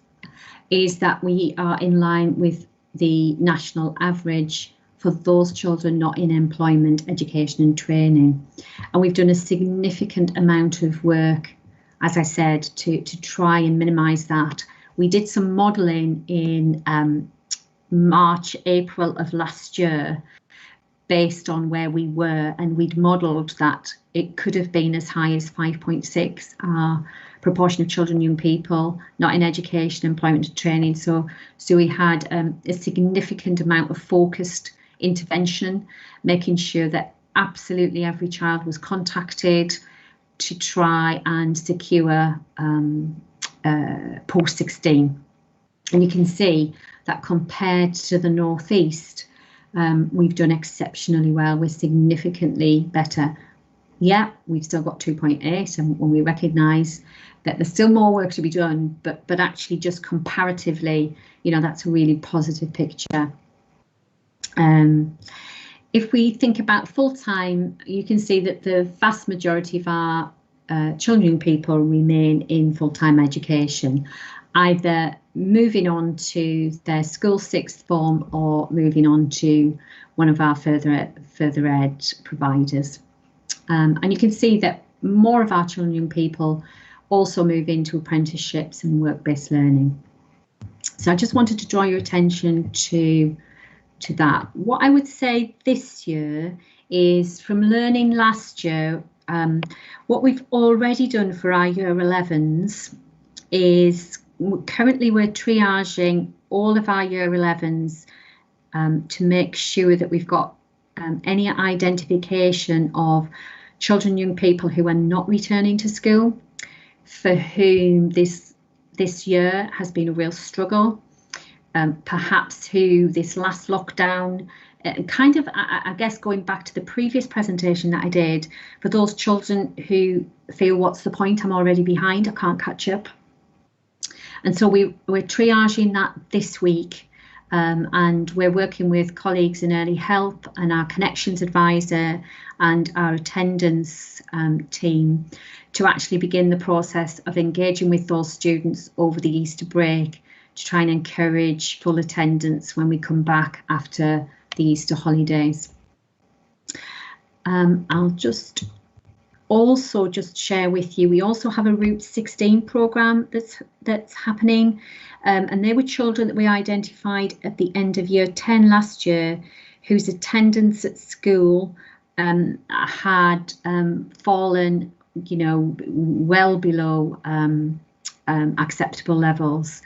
is that we are in line with the national average for those children not in employment, education and training. And we've done a significant amount of work, as I said, to try and minimise that. We did some modelling in March, April of last year, based on where we were, and we'd modelled that it could have been as high as 5.6 proportion of children, young people not in education, employment and training. So we had a significant amount of focused intervention, making sure that absolutely every child was contacted to try and secure post 16. And you can see that compared to the North East, we've done exceptionally well. We're significantly better. Yeah, we've still got 2.8, and when we recognise that there's still more work to be done, but actually just comparatively, you know, that's a really positive picture. If we think about full-time, you can see that the vast majority of our children and people remain in full-time education, either moving on to their school sixth form or moving on to one of our further ed providers. And you can see that more of our children and young people also move into apprenticeships and work-based learning. So I just wanted to draw your attention to that. What I would say this year is, from learning last year, what we've already done for our year 11s is currently we're triaging all of our year 11s to make sure that we've got any identification of children, young people who are not returning to school, for whom this year has been a real struggle, perhaps who this last lockdown, kind of, I guess, going back to the previous presentation that I did, for those children who feel, what's the point, I'm already behind, I can't catch up. And so we're triaging that this week, and we're working with colleagues in early help and our connections advisor and our attendance team to actually begin the process of engaging with those students over the Easter break to try and encourage full attendance when we come back after the Easter holidays. I'll just also share with you, we also have a Route 16 programme that's happening, and they were children that we identified at the end of year 10 last year whose attendance at school had fallen, you know, well below acceptable levels.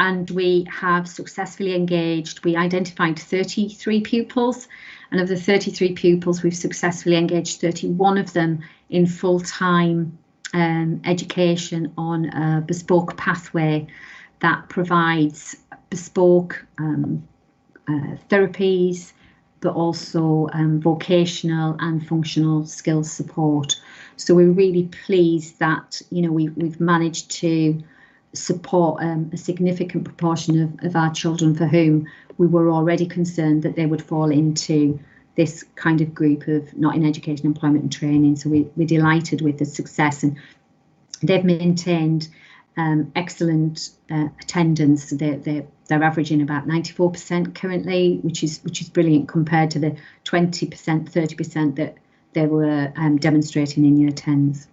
And we have successfully engaged, we identified 33 pupils, and of the 33 pupils, we've successfully engaged 31 of them in full-time education on a bespoke pathway that provides bespoke therapies, but also vocational and functional skills support. So we're really pleased that, you know, we've managed to support a significant proportion of our children for whom we were already concerned that they would fall into this kind of group of not in education, employment and training. So we're delighted with the success, and they've maintained excellent attendance. They're averaging about 94% currently, which is brilliant compared to the 20%, 30% that they were demonstrating in year 10s.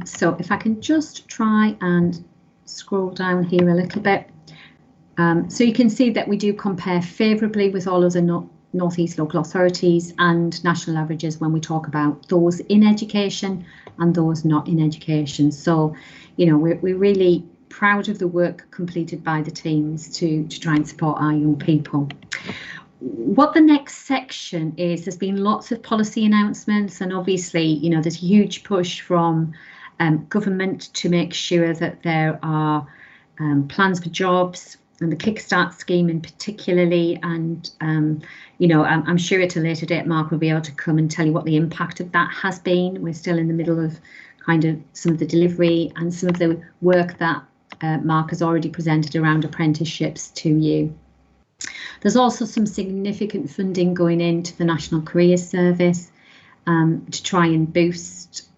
So if I can just try and scroll down here a little bit. So you can see that we do compare favourably with all of the North East local authorities and national averages when we talk about those in education and those not in education. So, you know, we're really proud of the work completed by the teams to try and support our young people. What the next section is, there's been lots of policy announcements, and obviously, you know, there's a huge push from government to make sure that there are plans for jobs, the Kickstart scheme in particularly, and you know, I'm sure at a later date Mark will be able to come and tell you what the impact of that has been. We're still in the middle of kind of some of the delivery and some of the work that Mark has already presented around apprenticeships to you. There's also some significant funding going into the National Careers Service to try and boost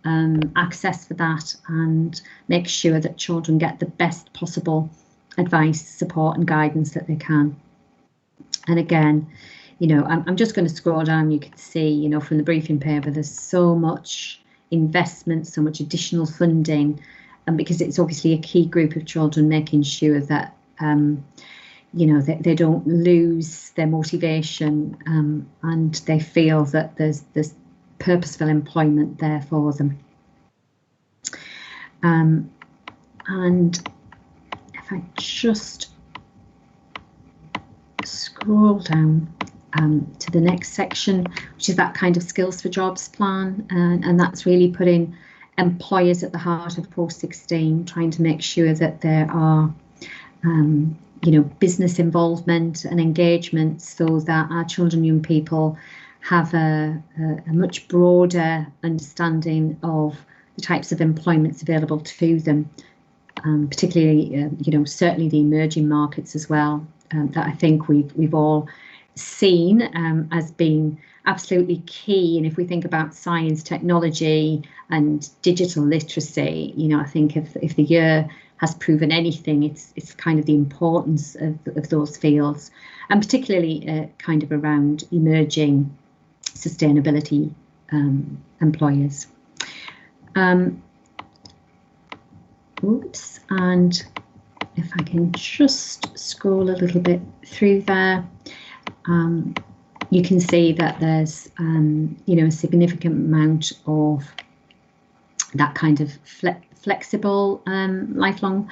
access for that and make sure that children get the best possible advice, support and guidance that they can. And again, you know, I'm just going to scroll down. You can see, you know, from the briefing paper, there's so much investment, so much additional funding, and because it's obviously a key group of children, making sure that you know, they don't lose their motivation and they feel that there's purposeful employment there for them. And if I just scroll down to the next section, which is that kind of skills for jobs plan, and that's really putting employers at the heart of post-16, trying to make sure that there are you know, business involvement and engagement so that our children and young people have a much broader understanding of the types of employments available to them, particularly, you know, certainly the emerging markets as well, that I think we've all seen as being absolutely key. And if we think about science, technology and digital literacy, you know, I think if the year has proven anything, it's kind of the importance of those fields, and particularly kind of around emerging sustainability employers. Oops, and if I can just scroll a little bit through there, you can see that there's you know, a significant amount of that kind of flexible lifelong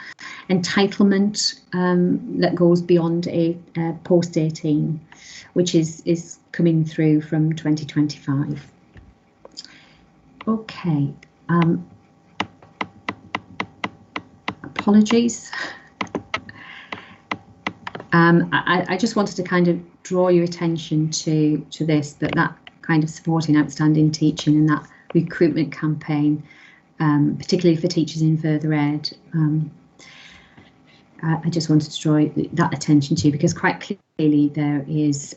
entitlement that goes beyond a post-18, which is coming through from 2025. Okay, apologies. I just wanted to kind of draw your attention to this, that kind of supporting outstanding teaching and that recruitment campaign, particularly for teachers in further ed. I just wanted to draw that attention to, because quite clearly there is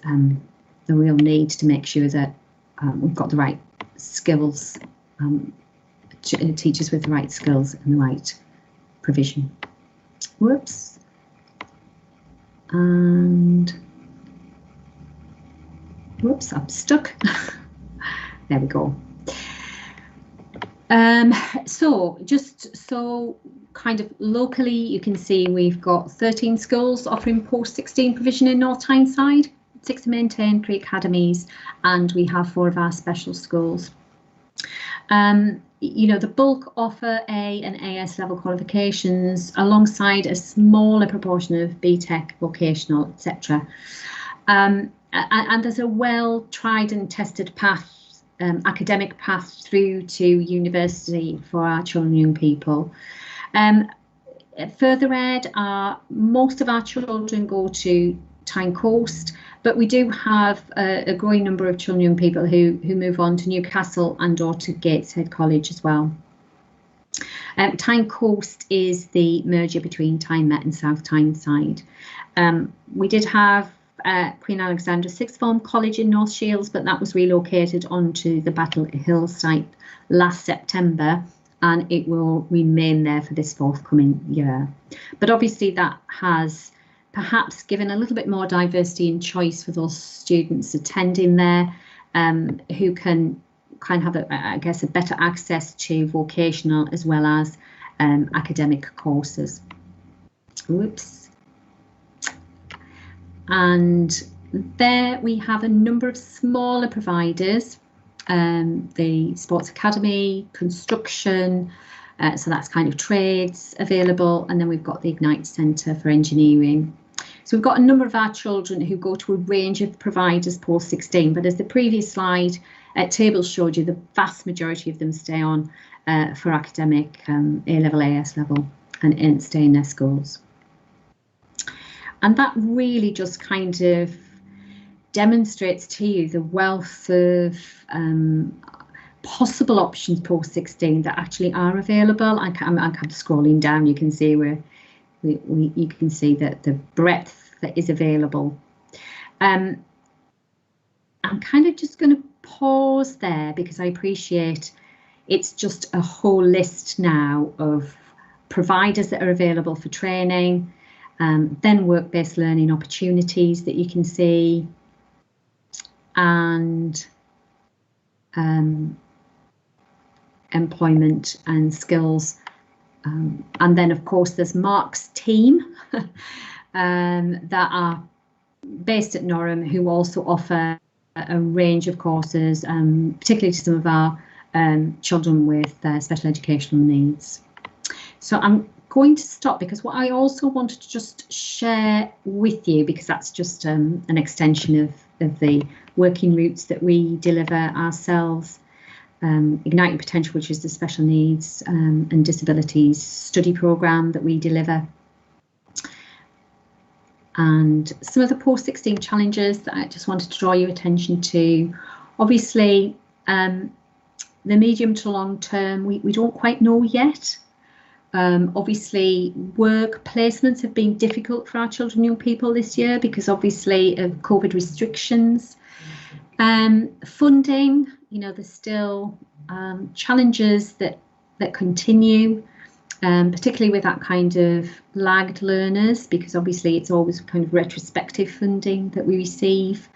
the real need to make sure that we've got the right skills, teachers with the right skills and the right provision. Whoops. And whoops, I'm stuck. There we go. So kind of locally, you can see we've got 13 schools offering post-16 provision in North Tyneside, 6 maintained, 3 academies, and we have 4 of our special schools. You know, the bulk offer A and AS level qualifications alongside a smaller proportion of BTEC, vocational, etc. And there's a well tried and tested path, academic path through to university for our children and young people. Further ed, most of our children go to Tyne Coast, but we do have a growing number of children and young people who move on to Newcastle and or to Gateshead College as well. Tyne Coast is the merger between Tyne Met and South Tyneside. We did have Queen Alexandra Sixth Form College in North Shields, but that was relocated onto the Battle Hill site last September, and it will remain there for this forthcoming year. But obviously that has perhaps given a little bit more diversity and choice for those students attending there, who can kind of have, I guess, a better access to vocational as well as academic courses. Whoops. And there we have a number of smaller providers, the Sports Academy, construction, so that's kind of trades available, and then we've got the Ignite Centre for engineering. So we've got a number of our children who go to a range of providers post-16, but as the previous slide table showed you, the vast majority of them stay on for academic A-level, AS level, and stay in their schools. And that really just kind of demonstrates to you the wealth of possible options post-16 that actually are available. I'm scrolling down, you can see where you can see that the breadth that is available. I'm kind of just going to pause there because I appreciate it's just a whole list now of providers that are available for training, then work-based learning opportunities that you can see, and employment and skills. And then, of course, there's Mark's team that are based at Norham, who also offer a range of courses, particularly to some of our children with special educational needs. So I'm going to stop because what I also wanted to just share with you, because that's just an extension of the working routes that we deliver ourselves, Igniting Potential, which is the special needs and disabilities study programme that we deliver, and some of the post-16 challenges that I just wanted to draw your attention to. Obviously, the medium to long term, we don't quite know yet. Obviously, work placements have been difficult for our children and young people this year because obviously of COVID restrictions. Funding, there's still challenges that continue, particularly with that kind of lagged learners, because obviously it's always kind of retrospective funding that we receive.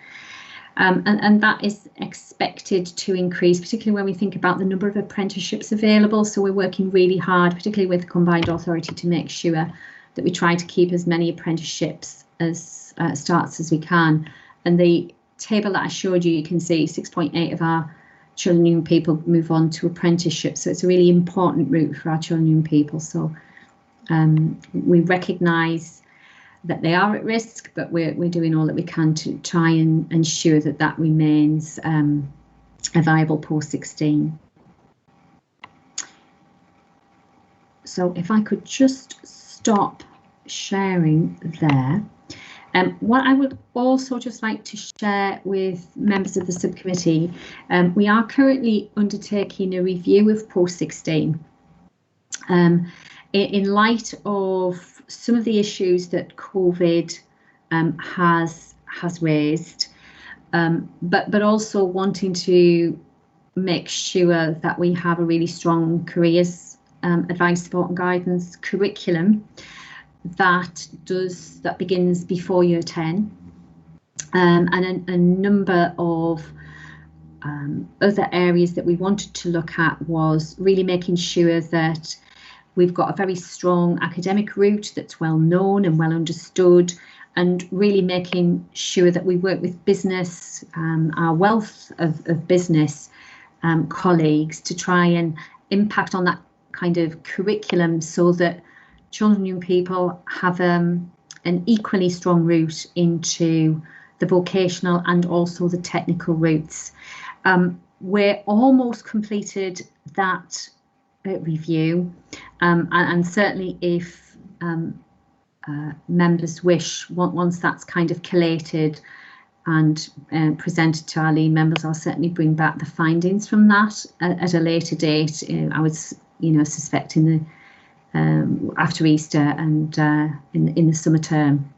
And that is expected to increase, particularly when we think about the number of apprenticeships available. So we're working really hard, particularly with the Combined Authority, to make sure that we try to keep as many apprenticeships as starts as we can. And the table that I showed you, you can see 6.8 of our children and young people move on to apprenticeships. So it's a really important route for our children and young people. So we recognise that they are at risk, but we're doing all that we can to try and ensure that that remains a viable post-16. So if I could just stop sharing there. What I would also just like to share with members of the subcommittee, we are currently undertaking a review of post-16 in light of some of the issues that COVID has raised, but also wanting to make sure that we have a really strong careers advice, support and guidance curriculum that begins before year 10, and a number of other areas that we wanted to look at was really making sure that we've got a very strong academic route that's well known and well understood, and really making sure that we work with business, our wealth of business colleagues, to try and impact on that kind of curriculum so that children and young people have an equally strong route into the vocational and also the technical routes. We're almost completed that review, and certainly if members wish, once that's kind of collated and presented to our lead members, I'll certainly bring back the findings from that at a later date. I was, suspecting the after Easter and in the summer term.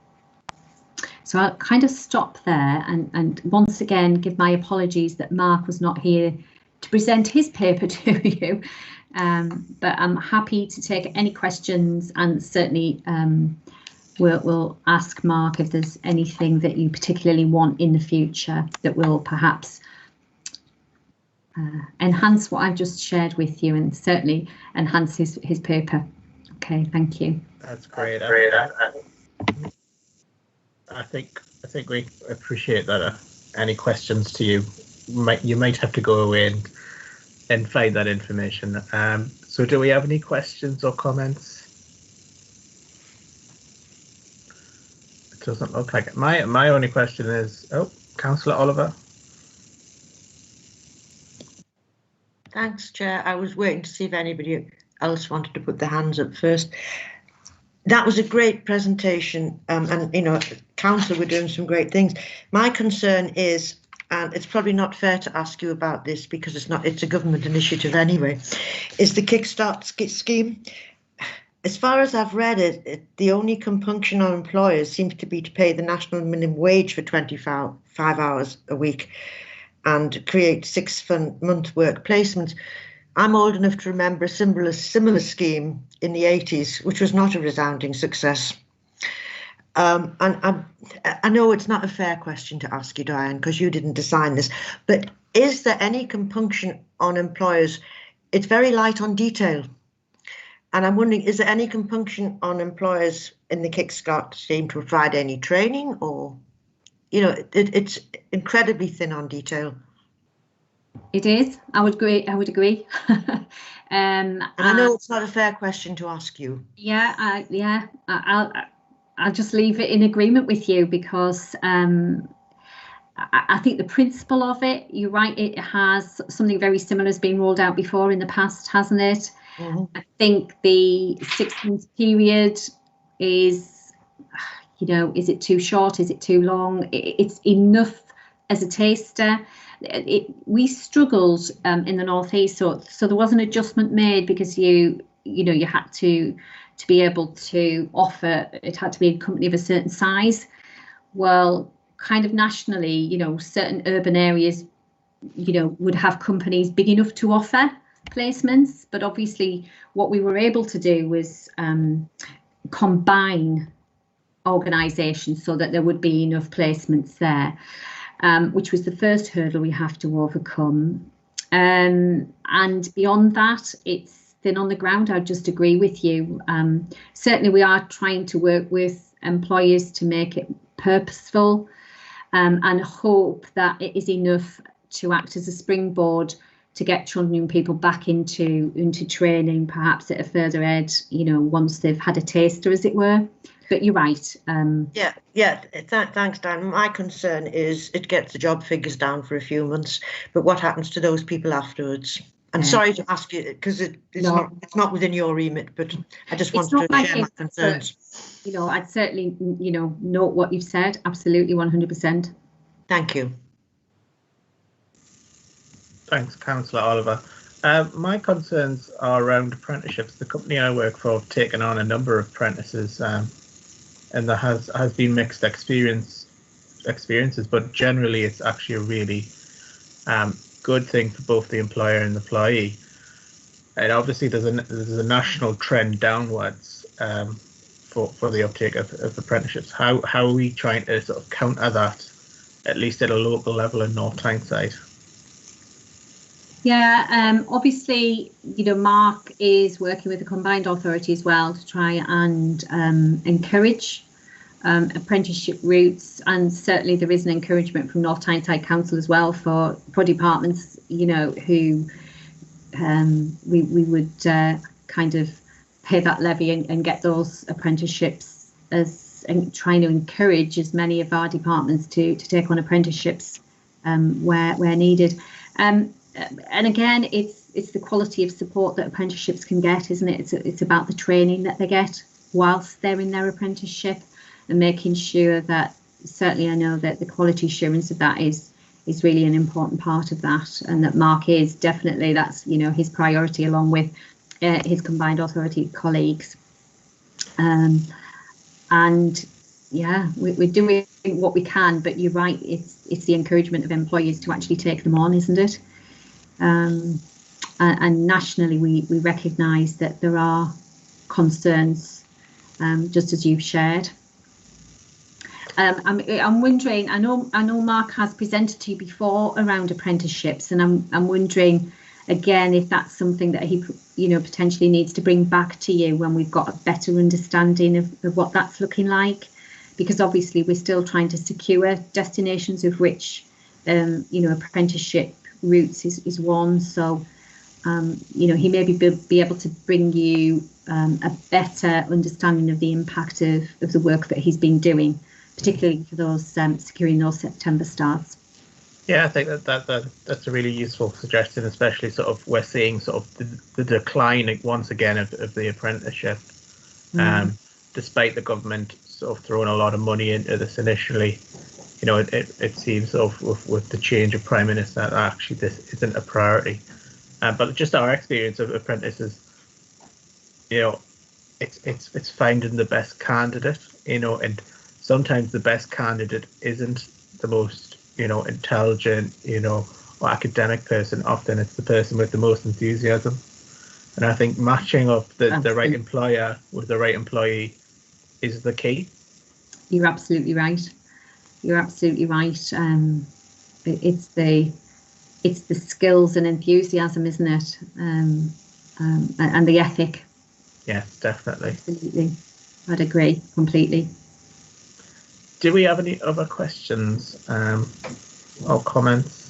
So I'll kind of stop there and once again give my apologies that Mark was not here to present his paper to you, but I'm happy to take any questions, and certainly we'll ask Mark if there's anything that you particularly want in the future that will perhaps enhance what I've just shared with you, and certainly enhance his paper. Okay, thank you. That's great. I think we appreciate that. Any questions to you? You might have to go away and find that information. So do we have any questions or comments? It doesn't look like it. My only question is, Councillor Oliver. Thanks, Chair. I was waiting to see if anybody else wanted to put their hands up first. That was a great presentation, and you know, council were doing some great things. My concern is, and it's probably not fair to ask you about this because it's a government initiative anyway, is the Kickstart scheme. As far as I've read it, the only compunction on employers seems to be to pay the national minimum wage for 25 hours a week and create 6-month work placements. I'm old enough to remember a similar scheme in the 80s, which was not a resounding success. And I know it's not a fair question to ask you, Diane, because you didn't design this, but is there any compunction on employers? It's very light on detail. And I'm wondering, is there any compunction on employers in the Kickstart scheme to provide any training, or, you know, it's incredibly thin on detail. It is. I would agree. And I know it's not a fair question to ask you. Yeah, I'll just leave it in agreement with you, because I think the principle of it, you're right, it has something very similar has been rolled out before in the past, hasn't it? Mm-hmm. I think the 6-month period is, you know, is it too short? Is it too long? It's enough as a taster. We struggled in the North East, so there was an adjustment made because you had to be able to offer, it had to be a company of a certain size. Well, kind of nationally, you know, certain urban areas, you know, would have companies big enough to offer placements, but obviously what we were able to do was combine organisations so that there would be enough placements there. Which was the first hurdle we have to overcome. And beyond that, it's thin on the ground. I just agree with you. Certainly, we are trying to work with employers to make it purposeful and hope that it is enough to act as a springboard to get children and young people back into training, perhaps at a further ed, you know, once they've had a taster, as it were. But you're right. Thanks, Dan. My concern is it gets the job figures down for a few months, but what happens to those people afterwards? I'm sorry to ask you, because it's not within your remit, but I just wanted to share my concerns. But, you know, I'd certainly, you know, note what you've said. Absolutely, 100%. Thank you. Thanks, Councillor Oliver. My concerns are around apprenticeships. The company I work for have taken on a number of apprentices, and there has been mixed experiences, but generally it's actually a really good thing for both the employer and the employee. And obviously there's a national trend downwards for the uptake of apprenticeships. How are we trying to sort of counter that, at least at a local level in North Tyneside? Yeah, obviously, you know, Mark is working with the combined authority as well to try and encourage apprenticeship routes, and certainly there is an encouragement from North Tyneside Council as well for departments, you know, who we would kind of pay that levy and get those apprenticeships, and trying to encourage as many of our departments to take on apprenticeships where needed. And again, it's the quality of support that apprenticeships can get, isn't it? It's about the training that they get whilst they're in their apprenticeship, and making sure that, certainly I know that the quality assurance of that is really an important part of that, and that Mark is definitely, that's, you know, his priority along with his combined authority colleagues. And yeah, we're doing what we can, but you're right, it's the encouragement of employers to actually take them on, isn't it? And nationally we recognise that there are concerns, just as you've shared. I'm wondering, I know Mark has presented to you before around apprenticeships, and I'm wondering again if that's something that he, you know, potentially needs to bring back to you when we've got a better understanding of what that's looking like, because obviously we're still trying to secure destinations of which you know, apprenticeship routes is one. So you know, he may be able to bring you a better understanding of the impact of the work that he's been doing, particularly for those securing those September starts. Yeah, I think that's a really useful suggestion, especially sort of we're seeing sort of the decline once again of the apprenticeship. despite the government sort of throwing a lot of money into this initially, you know, it seems sort of with the change of Prime Minister that actually this isn't a priority. But just our experience of apprentices, you know, it's finding the best candidate, you know, and sometimes the best candidate isn't the most, you know, intelligent, you know, or academic person. Often it's the person with the most enthusiasm. And I think matching up the right employer with the right employee is the key. You're absolutely right. You're absolutely right. It's the skills and enthusiasm, isn't it? And the ethic. Yes, definitely. Absolutely. I'd agree completely. Do we have any other questions or comments?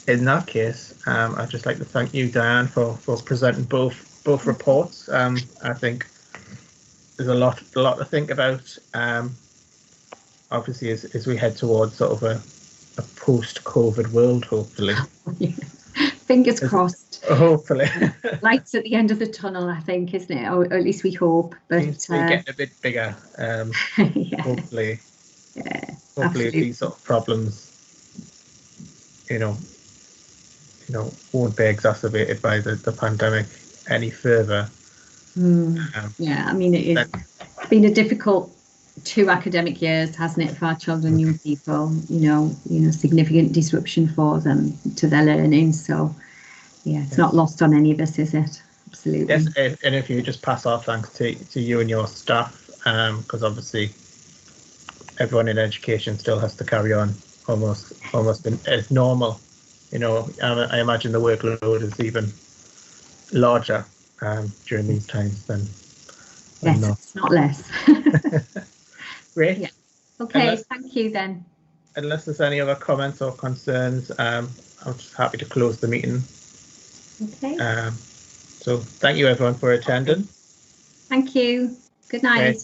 In that case, I'd just like to thank you, Diane, for presenting both reports. I think there's a lot to think about. Obviously, as we head towards sort of a post-COVID world, hopefully. Fingers crossed. Hopefully. Lights at the end of the tunnel, I think, isn't it? Or at least we hope. But seems to be getting a bit bigger. yeah. Hopefully. Yeah. Hopefully, these sort of problems, you know, won't be exacerbated by the pandemic any further. Yeah, I mean, it's been a difficult 2 academic years, hasn't it, for our children and young people? You know, significant disruption for them to their learning. So, yeah, it's not lost on any of us, is it? Absolutely. Yes, and if you just pass our thanks to you and your staff, because obviously everyone in education still has to carry on almost as normal. You know, I imagine the workload is even larger during these times than yes, not. it's not less. Great. Yeah. Okay, thank you then. Unless there's any other comments or concerns, I'm just happy to close the meeting. Okay. So thank you everyone for attending. Thank you. Good night. Okay.